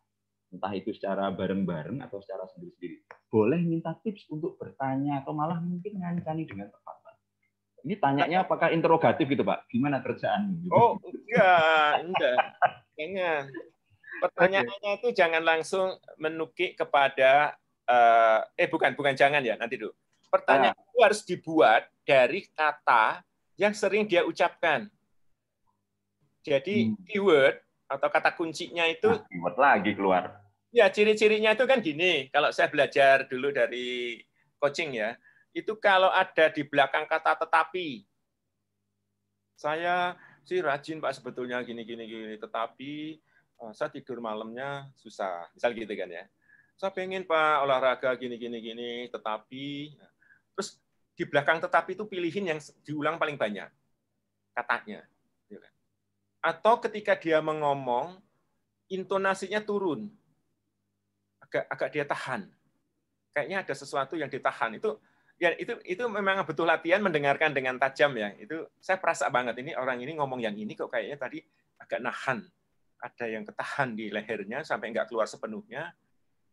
Entah itu secara bareng-bareng atau secara sendiri-sendiri. Boleh minta tips untuk bertanya atau malah mungkin ngancani dengan tepat, Pak. Ini tanyanya apakah interrogatif gitu, Pak? Gimana kerjaan? Gitu. Oh, enggak. Jangan. Pertanyaannya itu jangan langsung menukik kepada bukan jangan ya, nanti dulu. Pertanyaan itu harus dibuat dari kata yang sering dia ucapkan. Jadi keyword atau kata kuncinya itu keyword lagi keluar. Ya, ciri-cirinya itu kan gini. Kalau saya belajar dulu dari coaching ya, itu kalau ada di belakang kata tetapi. Saya sih rajin Pak sebetulnya gini, tetapi saya tidur malamnya susah. Misal gitu kan ya. Saya pengen Pak olahraga gini, tetapi terus di belakang tetapi itu pilihin yang diulang paling banyak katanya. Atau ketika dia mengomong, intonasinya turun. Agak dia tahan. Kayaknya ada sesuatu yang ditahan. Itu memang betul latihan mendengarkan dengan tajam ya. Itu saya perasa banget ini orang ini ngomong yang ini kok kayaknya tadi agak nahan. Ada yang ketahan di lehernya sampai nggak keluar sepenuhnya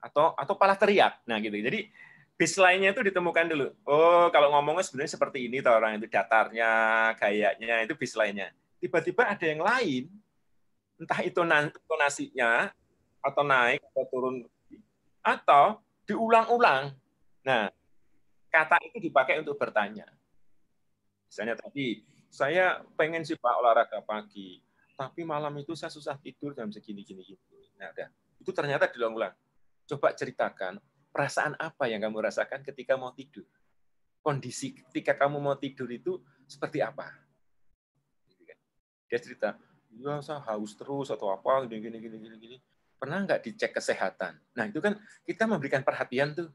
atau malah teriak. Nah gitu. Jadi baseline-nya itu ditemukan dulu. Oh, kalau ngomongnya sebenarnya seperti ini tuh orang itu datarnya, gayanya itu baseline-nya. Tiba-tiba ada yang lain, entah itu intonasinya atau naik atau turun atau diulang-ulang. Nah, kata itu dipakai untuk bertanya. Misalnya tadi, saya pengen sih Pak olahraga pagi, tapi malam itu saya susah tidur jam segini. Nah, udah. Itu ternyata diulang-ulang. Coba ceritakan perasaan apa yang kamu rasakan ketika mau tidur. Kondisi ketika kamu mau tidur itu seperti apa? Dia cerita, ya saya haus terus atau apa, gini. Pernah nggak dicek kesehatan? Nah, itu kan kita memberikan perhatian tuh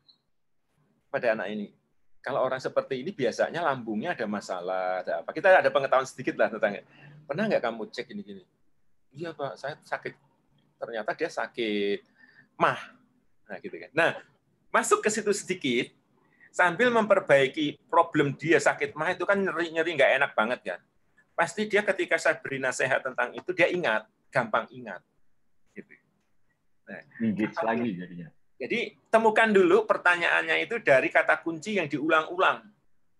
pada anak ini. Kalau orang seperti ini biasanya lambungnya ada masalah, ada apa. Kita ada pengetahuan sedikit lah tentang, pernah nggak kamu cek gini? Iya Pak, saya sakit. Ternyata dia sakit mah. Nah, gitu kan. Nah, masuk ke situ sedikit, sambil memperbaiki problem dia sakit mah itu kan nyeri nggak enak banget kan. Pasti dia ketika saya beri nasihat tentang itu, dia ingat, gampang ingat. Gitu. Nah, lagi jadinya. Jadi temukan dulu pertanyaannya itu dari kata kunci yang diulang-ulang.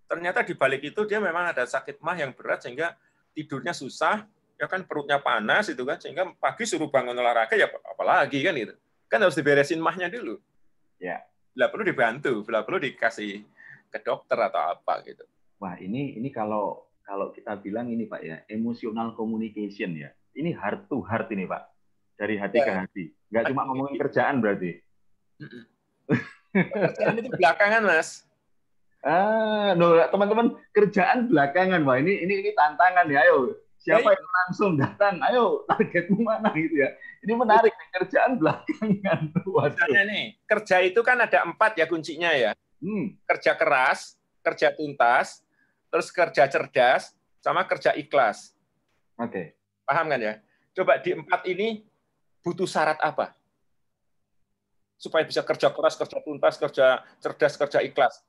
Ternyata di balik itu dia memang ada sakit mah yang berat sehingga tidurnya susah, ya kan perutnya panas itu kan, sehingga pagi suruh bangun olahraga ya apalagi kan gitu. Kan harus diberesin mahnya dulu. Ya. Bila perlu dibantu, bila perlu dikasih ke dokter atau apa gitu. Wah, ini kalau kita bilang ini Pak ya, emotional communication ya. Ini heart to heart ini Pak. Dari hati ke hati. Nggak cuma ngomongin kerjaan berarti. Kerjaan itu belakangan, Mas. Teman-teman, kerjaan belakangan. Wah, ini tantangan ya. Ayo, siapa yang langsung datang? Ayo, targetmu mana gitu ya. Ini menarik nih, kerjaan belakangan. Misalnya nih, kerja itu kan ada 4 ya kuncinya ya. Kerja keras, kerja tuntas, terus kerja cerdas, sama kerja ikhlas. Oke. Paham kan ya? Coba di 4 ini butuh syarat apa? Supaya bisa kerja keras, kerja tuntas, kerja cerdas, kerja ikhlas.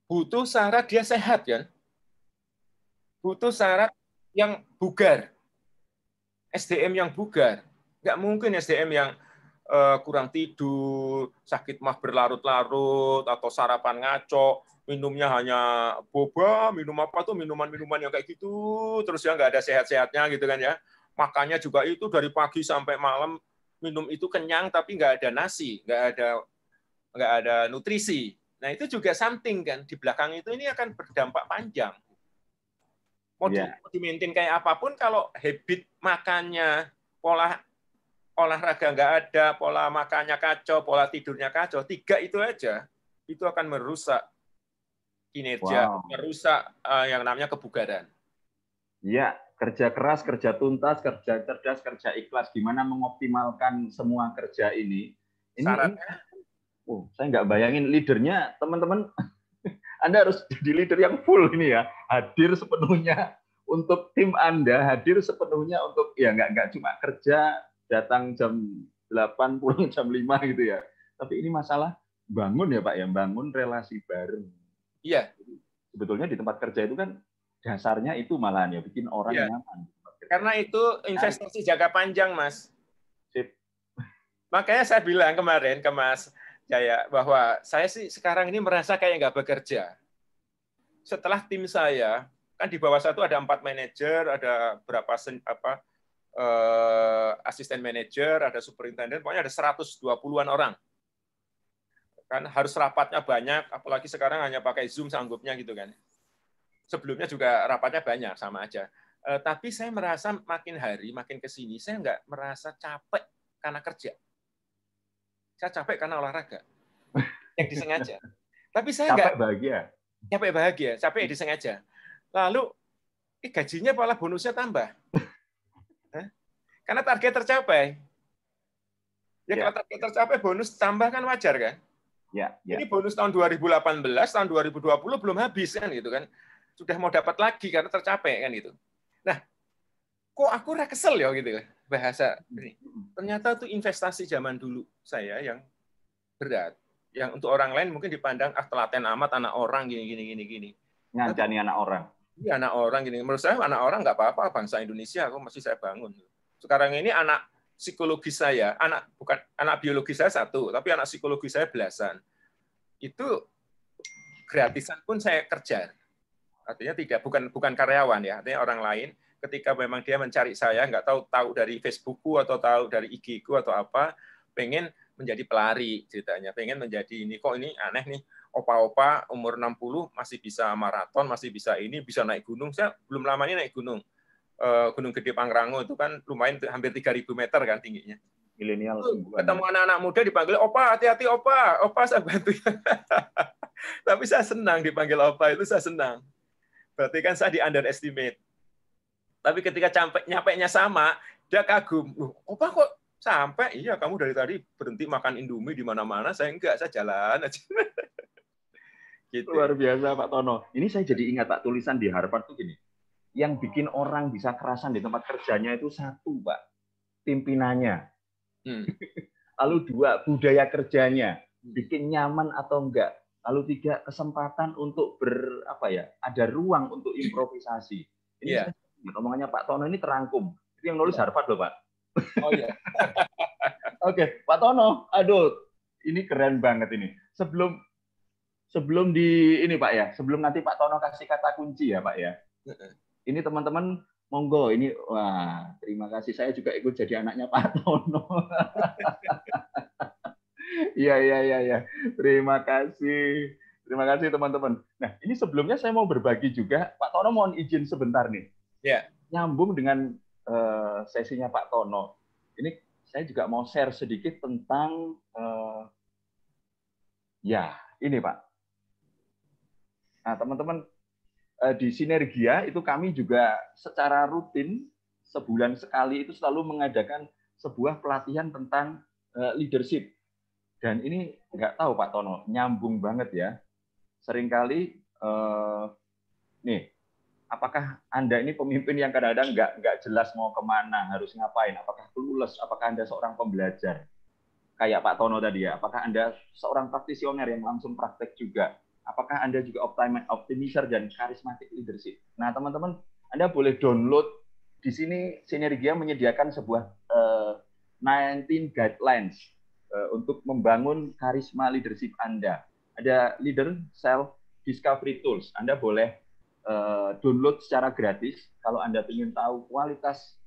Butuh syarat dia sehat kan? Butuh syarat yang bugar. SDM yang bugar. Nggak mungkin SDM yang kurang tidur, sakit mah berlarut-larut, atau sarapan ngaco, minumnya hanya boba, minum apa tuh, minuman-minuman yang kayak gitu, terus ya nggak ada sehat-sehatnya gitu kan ya. Makannya juga itu dari pagi sampai malam, minum itu kenyang tapi nggak ada nasi, nggak ada nutrisi. Nah itu juga something kan, di belakang itu ini akan berdampak panjang. Mau di-maintain kayak apapun, kalau habit makannya, pola olahraga nggak ada, pola makannya kacau, pola tidurnya kacau, 3 itu aja itu akan merusak kinerja, merusak yang namanya kebugaran. Iya, kerja keras, kerja tuntas, kerja cerdas, kerja ikhlas. Gimana mengoptimalkan semua kerja ini? Syaratnya? Saya nggak bayangin leadernya, teman-teman. Anda harus jadi leader yang full ini ya, hadir sepenuhnya untuk tim Anda, hadir sepenuhnya untuk ya nggak cuma kerja datang jam 8 pulang jam 5 gitu ya. Tapi ini masalah bangun ya Pak ya, bangun relasi bareng. Iya. Sebetulnya di tempat kerja itu kan dasarnya itu malahan ya bikin orang nyaman. Karena itu investasi jangka panjang, Mas. Sip. Makanya saya bilang kemarin ke Mas Jaya bahwa saya sih sekarang ini merasa kayak nggak bekerja. Setelah tim saya, kan di bawah satu ada 4 manajer, ada berapa asisten manajer, ada superintenden, pokoknya ada 120-an orang. Kan harus rapatnya banyak, apalagi sekarang hanya pakai Zoom sanggupnya gitu kan. Sebelumnya juga rapatnya banyak, sama aja. Tapi saya merasa makin hari, makin ke sini, saya nggak merasa capek karena kerja. Saya capek karena olahraga. Yang disengaja. Tapi saya nggak... Capek bahagia. Capek disengaja. Lalu, gajinya malah bonusnya tambah. Karena target tercapai. Ya, kalau target tercapai, bonus tambah kan wajar kan? Ini bonus tahun 2018, tahun 2020 belum habis kan gitu kan. Sudah mau dapat lagi karena tercapai kan gitu. Nah, kok aku kesel ya gitu bahasa ini. Ternyata itu investasi zaman dulu saya yang berat. Yang untuk orang lain mungkin dipandang telaten amat, anak orang gini. Ngancani anak orang. Iya, anak orang gini. Menurut saya anak orang nggak apa-apa, bangsa Indonesia aku masih saya bangun. Sekarang ini anak psikologis saya, bukan anak biologis saya 1, tapi anak psikologis saya belasan. Itu gratisan pun saya kerja. Artinya bukan karyawan ya, artinya orang lain ketika memang dia mencari saya, nggak tahu dari Facebookku atau tahu dari IG-ku atau apa, pengen menjadi pelari ceritanya, pengen menjadi ini, kok ini aneh nih, opa-opa umur 60 masih bisa maraton, masih bisa ini, bisa naik gunung. Saya belum lama ini naik gunung. Gunung Gede Pangrango itu kan lumayan hampir 3.000 meter kan tingginya. Milenial. Ketemu anak-anak muda dipanggil opa, hati-hati opa, opa saya bantu. Tapi saya senang dipanggil opa, itu saya senang. Berarti kan saya di underestimate. Tapi ketika nyampe-nya sama, dia kagum. Opa kok sampai? Iya, kamu dari tadi berhenti makan Indomie di mana-mana, saya enggak, saya jalan aja. Gitu. Luar biasa Pak Tono. Ini saya jadi ingat Pak, tulisan di Harvard tuh gini. Yang bikin orang bisa kerasan di tempat kerjanya itu 1, Pak, pimpinannya. Lalu 2, budaya kerjanya, bikin nyaman atau enggak. Lalu 3, kesempatan untuk ada ruang untuk improvisasi. Ini omongannya Pak Tono ini terangkum. Itu yang nulis Harvard loh, Pak. Oh iya. Oke, Pak Tono, aduh, ini keren banget ini. Sebelum ini Pak ya, sebelum nanti Pak Tono kasih kata kunci ya Pak ya. Ini teman-teman monggo ini, wah terima kasih, saya juga ikut jadi anaknya Pak Tono. Iya. Terima kasih teman-teman. Nah ini sebelumnya saya mau berbagi juga, Pak Tono mohon izin sebentar nih. Nyambung dengan sesinya Pak Tono. Ini saya juga mau share sedikit tentang ini Pak. Nah teman-teman, di Sinergia itu kami juga secara rutin sebulan sekali itu selalu mengadakan sebuah pelatihan tentang leadership. Dan ini nggak tahu Pak Tono, nyambung banget ya. Seringkali apakah Anda ini pemimpin yang kadang-kadang nggak jelas mau kemana, harus ngapain, apakah clueless, apakah Anda seorang pembelajar kayak Pak Tono tadi ya, apakah Anda seorang praktisioner yang langsung praktek juga, apakah Anda juga optimizer dan charismatic leadership. Nah, teman-teman, Anda boleh download di sini. Sinergia menyediakan sebuah 19 guidelines untuk membangun karisma leadership Anda. Ada leader self discovery tools. Anda boleh download secara gratis kalau Anda ingin tahu kualitas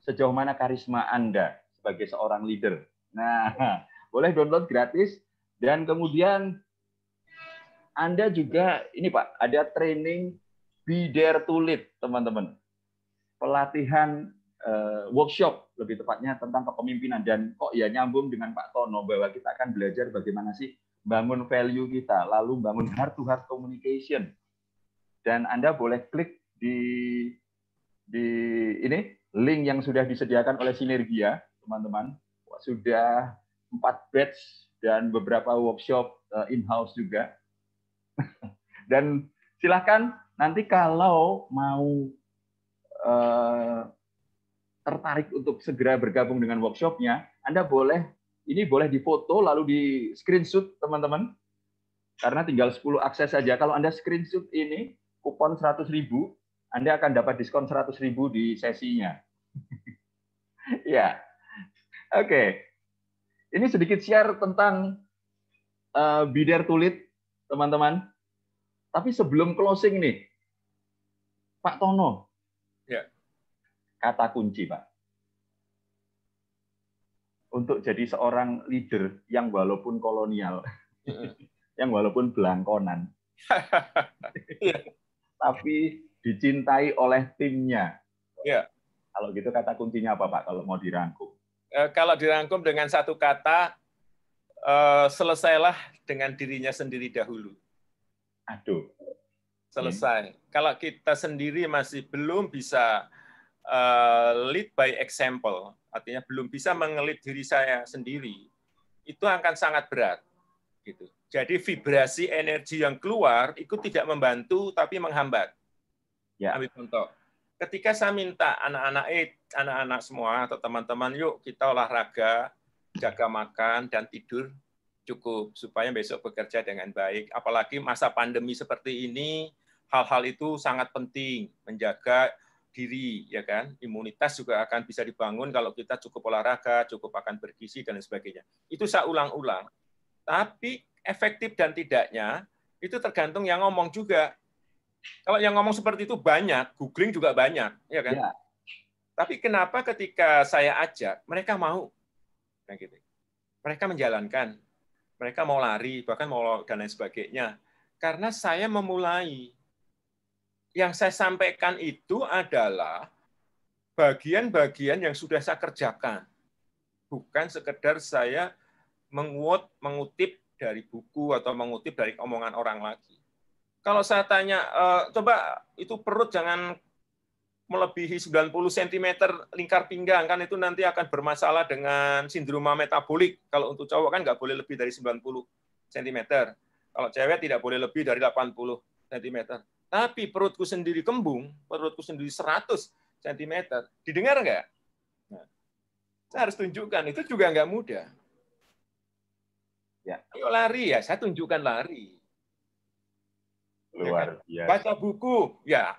sejauh mana karisma Anda sebagai seorang leader. Nah, boleh download gratis. Dan kemudian Anda juga, ini Pak, ada training Be Dare to Lead, teman-teman. Pelatihan workshop, lebih tepatnya tentang kepemimpinan. Dan kok ya nyambung dengan Pak Tono, bahwa kita akan belajar bagaimana sih bangun value kita, lalu bangun heart-to-heart communication. Dan Anda boleh klik di ini link yang sudah disediakan oleh Sinergia, teman-teman. Sudah 4 batch dan beberapa workshop in-house juga. Dan silahkan nanti kalau mau tertarik untuk segera bergabung dengan workshopnya, Anda boleh difoto lalu di screenshot, teman-teman. Karena tinggal 10 akses saja. Kalau Anda screenshot ini, kupon 100.000, Anda akan dapat diskon 100.000 di sesinya. Ya, oke. Ini sedikit share tentang Be There to Lead, teman-teman. Tapi sebelum closing nih, Pak Tono, ya. Kata kunci, Pak. Untuk jadi seorang leader yang walaupun kolonial, yang walaupun belangkonan, tapi dicintai oleh timnya. Ya. Kalau gitu kata kuncinya apa, Pak, kalau mau dirangkum? Kalau dirangkum dengan satu kata, selesailah dengan dirinya sendiri dahulu. Aduh. Selesai. Kalau kita sendiri masih belum bisa lead by example, artinya belum bisa mengelit diri saya sendiri, itu akan sangat berat. Gitu. Jadi vibrasi energi yang keluar itu tidak membantu, tapi menghambat. Ya. Ambil contoh. Ketika saya minta anak-anak semua atau teman-teman, yuk kita olahraga, jaga makan dan tidur cukup supaya besok bekerja dengan baik. Apalagi masa pandemi seperti ini, hal-hal itu sangat penting, menjaga diri, ya kan? Imunitas juga akan bisa dibangun kalau kita cukup olahraga, cukup akan bergizi dan sebagainya. Itu saya ulang-ulang. Tapi efektif dan tidaknya itu tergantung yang ngomong juga. Kalau yang ngomong seperti itu banyak, googling juga banyak, ya kan? Ya. Tapi kenapa ketika saya ajak mereka mau? Nah, gitu. Mereka menjalankan, mereka mau lari, bahkan mau dan lain sebagainya. Karena saya memulai. Yang saya sampaikan itu adalah bagian-bagian yang sudah saya kerjakan. Bukan sekedar saya mengutip dari buku atau mengutip dari omongan orang lagi. Kalau saya tanya, coba itu perut jangan melebihi 90 cm lingkar pinggang, kan itu nanti akan bermasalah dengan sindroma metabolik. Kalau untuk cowok kan nggak boleh lebih dari 90 cm. Kalau cewek tidak boleh lebih dari 80 cm. Tapi perutku sendiri kembung, perutku sendiri 100 cm. Didengar nggak? Nah, saya harus tunjukkan, itu juga nggak mudah. Ya. Ayo lari, ya saya tunjukkan lari. Luar biasa. Baca buku, ya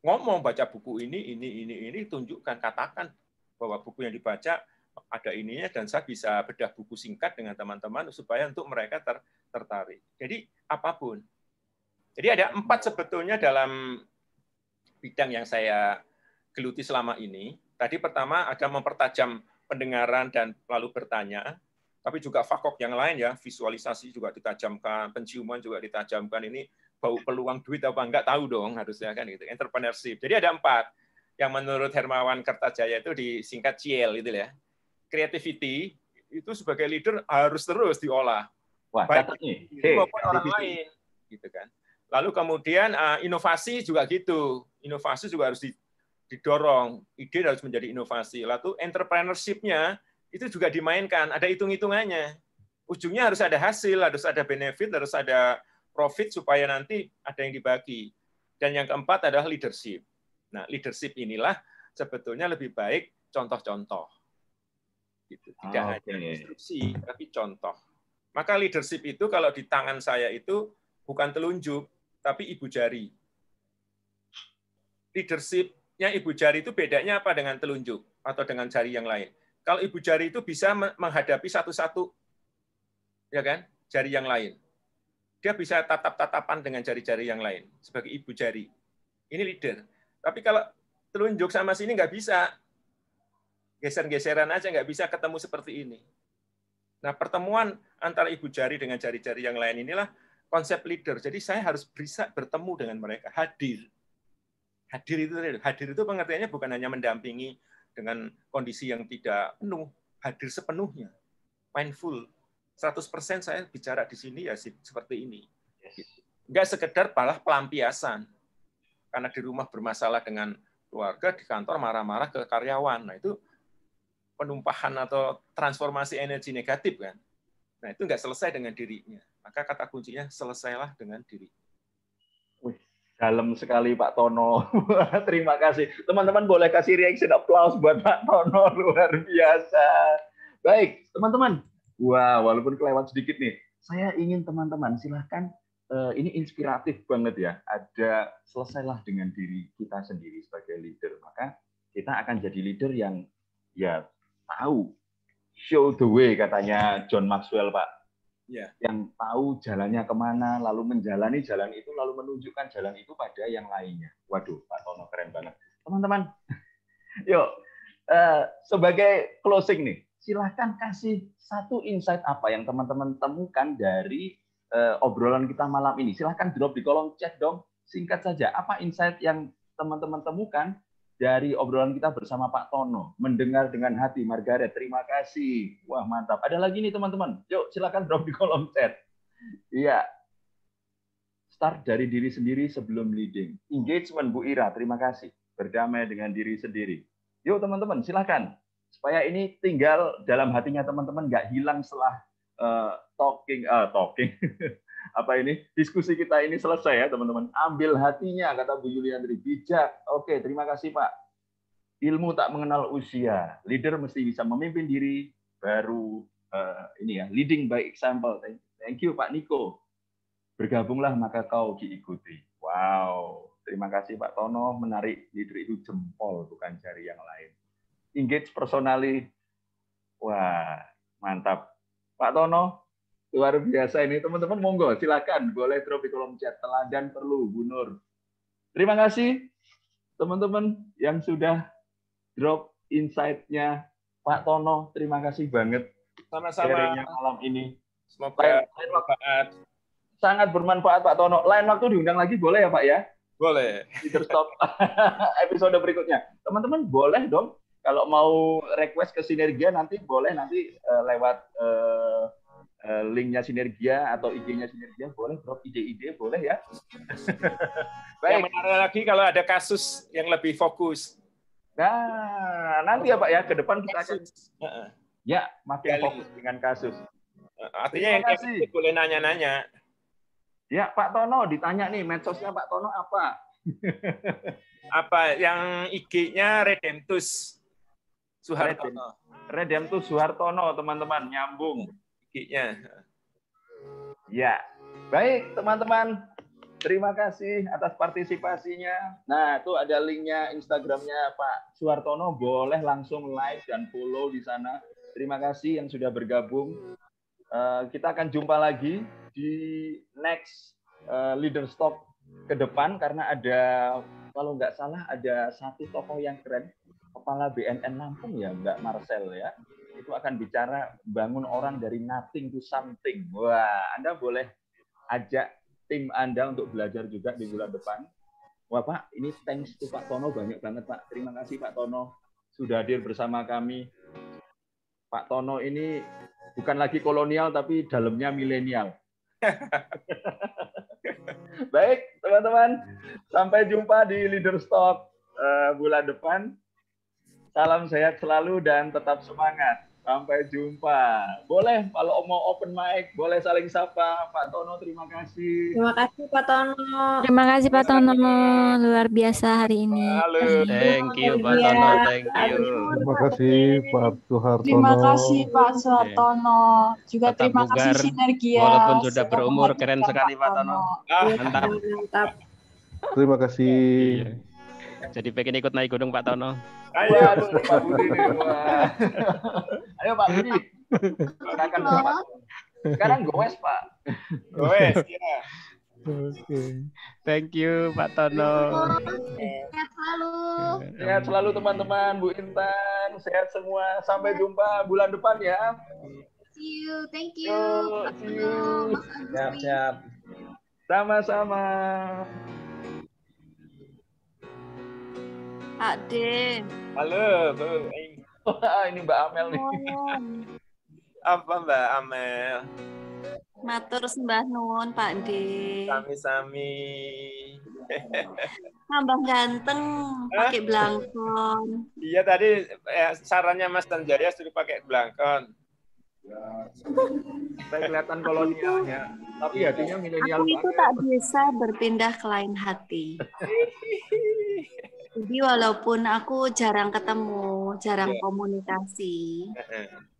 ngomong baca buku ini, tunjukkan, katakan bahwa buku yang dibaca ada ininya dan saya bisa bedah buku singkat dengan teman-teman supaya untuk mereka tertarik. Jadi apapun. Jadi ada 4 sebetulnya dalam bidang yang saya geluti selama ini. Tadi pertama ada mempertajam pendengaran dan lalu bertanya, tapi juga fakok yang lain ya, visualisasi juga ditajamkan, penciuman juga ditajamkan. Ini bau peluang duit apa enggak tahu dong harusnya kan gitu. Entrepreneurship. Jadi ada 4 yang menurut Hermawan Kertajaya itu disingkat CL gitu ya. Creativity itu sebagai leader harus terus diolah. Wah, baik maupun orang lain gitu kan. Lalu kemudian inovasi juga gitu. Inovasi juga harus didorong. Ide harus menjadi inovasi. Lalu entrepreneurship-nya itu juga dimainkan, ada hitung-hitungannya. Ujungnya harus ada hasil, harus ada benefit, harus ada profit supaya nanti ada yang dibagi. Dan yang keempat adalah leadership. Nah, leadership inilah sebetulnya lebih baik contoh-contoh. Gitu. Tidak hanya instruksi, tapi contoh. Maka leadership itu kalau di tangan saya itu bukan telunjuk, tapi ibu jari. Leadership-nya ibu jari itu bedanya apa dengan telunjuk atau dengan jari yang lain? Kalau ibu jari itu bisa menghadapi satu-satu, ya kan, jari yang lain. Dia bisa tatap-tatapan dengan jari-jari yang lain sebagai ibu jari. Ini leader. Tapi kalau telunjuk sama sini nggak bisa, geser-geseran aja nggak bisa ketemu seperti ini. Nah, pertemuan antara ibu jari dengan jari-jari yang lain inilah konsep leader. Jadi saya harus bisa bertemu dengan mereka, hadir. Hadir itu pengertiannya bukan hanya mendampingi dengan kondisi yang tidak penuh, hadir sepenuhnya, mindful. 100% saya bicara di sini ya seperti ini. Enggak sekedar malah pelampiasan. Karena di rumah bermasalah dengan keluarga, di kantor marah-marah ke karyawan. Nah, itu penumpahan atau transformasi energi negatif kan. Nah, itu enggak selesai dengan dirinya. Maka kata kuncinya selesailah dengan diri. Wih, dalam sekali Pak Tono. Terima kasih. Teman-teman boleh kasih reaction applause buat Pak Tono, luar biasa. Baik, teman-teman. Wah, walaupun kelewat sedikit nih. Saya ingin teman-teman silahkan, ini inspiratif banget ya. Ada selesailah dengan diri kita sendiri sebagai leader. Maka kita akan jadi leader yang ya tahu, show the way katanya John Maxwell, Pak. Yeah. Yang tahu jalannya kemana, lalu menjalani jalan itu, lalu menunjukkan jalan itu pada yang lainnya. Waduh, Pak Tono keren banget. Teman-teman, yuk, sebagai closing nih, silahkan kasih satu insight apa yang teman-teman temukan dari obrolan kita malam ini. Silahkan drop di kolom chat dong, singkat saja. Apa insight yang teman-teman temukan dari obrolan kita bersama Pak Tono? Mendengar dengan hati, Margaret, terima kasih. Wah, mantap. Ada lagi nih teman-teman. Yuk, silakan drop di kolom chat. Iya. Start dari diri sendiri sebelum leading. Engagement, Bu Ira, terima kasih. Berdamai dengan diri sendiri. Yuk, teman-teman, silakan. Supaya ini tinggal dalam hatinya teman-teman, nggak hilang setelah talking. Apa ini? Diskusi kita ini selesai ya, teman-teman. Ambil hatinya, kata Bu Yuliandri. Bijak. Oke, terima kasih, Pak. Ilmu tak mengenal usia. Leader mesti bisa memimpin diri, baru ini ya, leading by example. Thank you, Pak Niko. Bergabunglah maka kau diikuti. Wow. Terima kasih, Pak Tono. Menarik leader itu jempol, bukan jari yang lain. Engage personally. Wah, mantap. Pak Tono, luar biasa ini. Teman-teman, monggo, silakan. Boleh drop di kolom chat. Teladan perlu, Bu Nur. Terima kasih, teman-teman yang sudah drop insight-nya Pak Tono. Terima kasih banget. Sama-sama. Malam ini. Semoga bermanfaat. Sangat bermanfaat, Pak Tono. Lain waktu diundang lagi, boleh ya, Pak ya? Boleh. Leaderstop episode berikutnya. Teman-teman, boleh dong. Kalau mau request ke Sinergia, nanti boleh nanti lewat linknya Sinergia atau IG-nya Sinergia, boleh drop ide-ide, boleh ya. Baik. Yang menarik lagi kalau ada kasus yang lebih fokus. Nah, nanti ya Pak ya, ke depan kita akan ya makin fokus dengan kasus. Artinya yang kayak boleh nanya-nanya. Ya, Pak Tono ditanya nih, medsosnya Pak Tono apa? Apa yang IG-nya Redemptus Suhartono. Redemptus Suhartono, teman-teman, nyambung IG-nya. Ya. Baik, teman-teman. Terima kasih atas partisipasinya. Nah, itu ada linknya Instagramnya Pak Suhartono. Boleh langsung like dan follow di sana. Terima kasih yang sudah bergabung. Kita akan jumpa lagi di next Leader Talk ke depan, karena ada, kalau nggak salah, ada satu tokoh yang keren, Kepala BNN Lampung ya, Mbak Marcel ya. Itu akan bicara bangun orang dari nothing to something. Wah, Anda boleh ajak tim Anda untuk belajar juga di bulan depan. Wah Pak, ini thanks to Pak Tono banyak banget Pak. Terima kasih Pak Tono sudah hadir bersama kami. Pak Tono ini bukan lagi kolonial tapi dalamnya milenial. Baik teman-teman, sampai jumpa di Leaders Talk bulan depan. Salam sehat selalu dan tetap semangat. Sampai jumpa. Boleh kalau mau open mic, boleh saling sapa. Pak Tono, terima kasih. Terima kasih Pak Tono. Terima kasih Pak Tono, luar biasa hari ini. Halo. Thank you Pak Tono, thank you. Terima kasih Pak Suhartono. Terima kasih Pak Suhartono. Juga Tetap terima kasih bugar, Sinergia. walaupun sudah berumur, keren sekali Pak Tono. Mantap. Mantap. Terima kasih. Jadi pengen ikut naik gunung Pak Tono. Ayo, Pak Budi nih. Wah. Ayo Pak Budi. Silakan Pak. Sekarang goes Pak. Goes, ya. Oke. Thank you Pak Tono. Sehat selalu. Sehat selalu teman-teman, Bu Intan. Sehat semua. Sampai jumpa bulan depan ya. See you. Thank you. See you. Siap-siap. Sama-sama. Ade. Halo, Bu. Wah, ini Mbak Amel nih. Apa Mbak Amel? Matur sembah nuwun Pak D. Sami-sami. Tambah ganteng pakai blangkon. Iya tadi sarannya Mas Tanjaya suruh pakai blangkon. Supaya kelihatan kolonialnya. Tapi hatinya milenial Aku itu tak bisa berpindah ke lain hati. Jadi walaupun aku jarang ketemu, jarang komunikasi,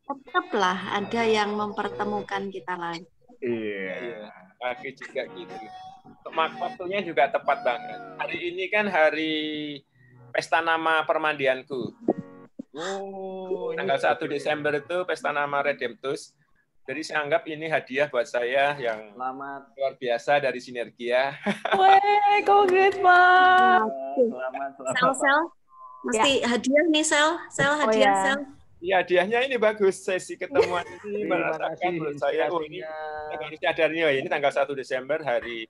tetaplah ada yang mempertemukan kita lagi. Iya. Aku juga gitu. Waktunya juga tepat banget. Hari ini kan hari pesta nama permandianku. Tanggal 1 Desember itu pesta nama Redemptus. Jadi saya anggap ini hadiah buat saya yang Selamat. luar biasa dari Sinergia. Weh, congrats, Pak. Selamat. Sel, mesti hadiah nih Sel hadiah ya. Sel. Iya, hadiahnya ini bagus. Sesi ketemuan ini Terima merasakan kasih menurut saya, oh ini harus cadarnya ini tanggal 1 Desember hari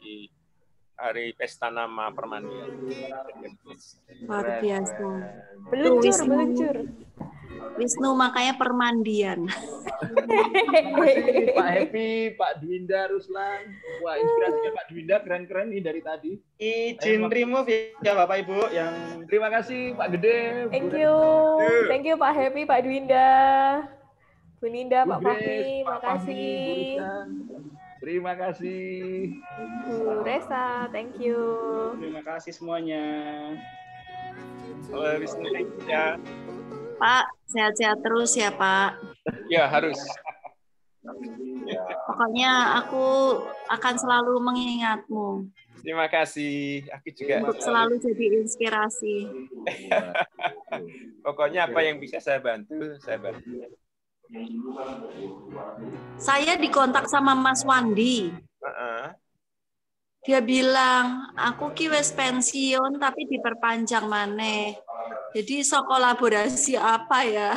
pesta nama permandian. Luar biasa. Meluncur. Wisnu makanya permandian. Pak Happy, Pak Dwinda, Ruslan. Wah, inspirasinya Pak Dwinda keren-keren nih dari tadi. Izin remove ya Bapak Ibu yang Terima kasih Pak Gede. Thank you Pak Happy, Pak Dwinda, Bu Ninda, Pak Fahmi, makasih. Terima kasih. Bu Resa, thank you. terima kasih semuanya. Halo, Wisnu, ya. Pak, sehat-sehat terus ya Pak. Ya, harus. Pokoknya aku akan selalu mengingatmu. Terima kasih. Aku juga untuk selalu jadi inspirasi. Pokoknya apa yang bisa saya bantu, saya bantu. Saya dikontak sama Mas Wandi. Dia bilang, aku ki wis pensiun tapi diperpanjang maneh. Jadi so kolaborasi apa ya?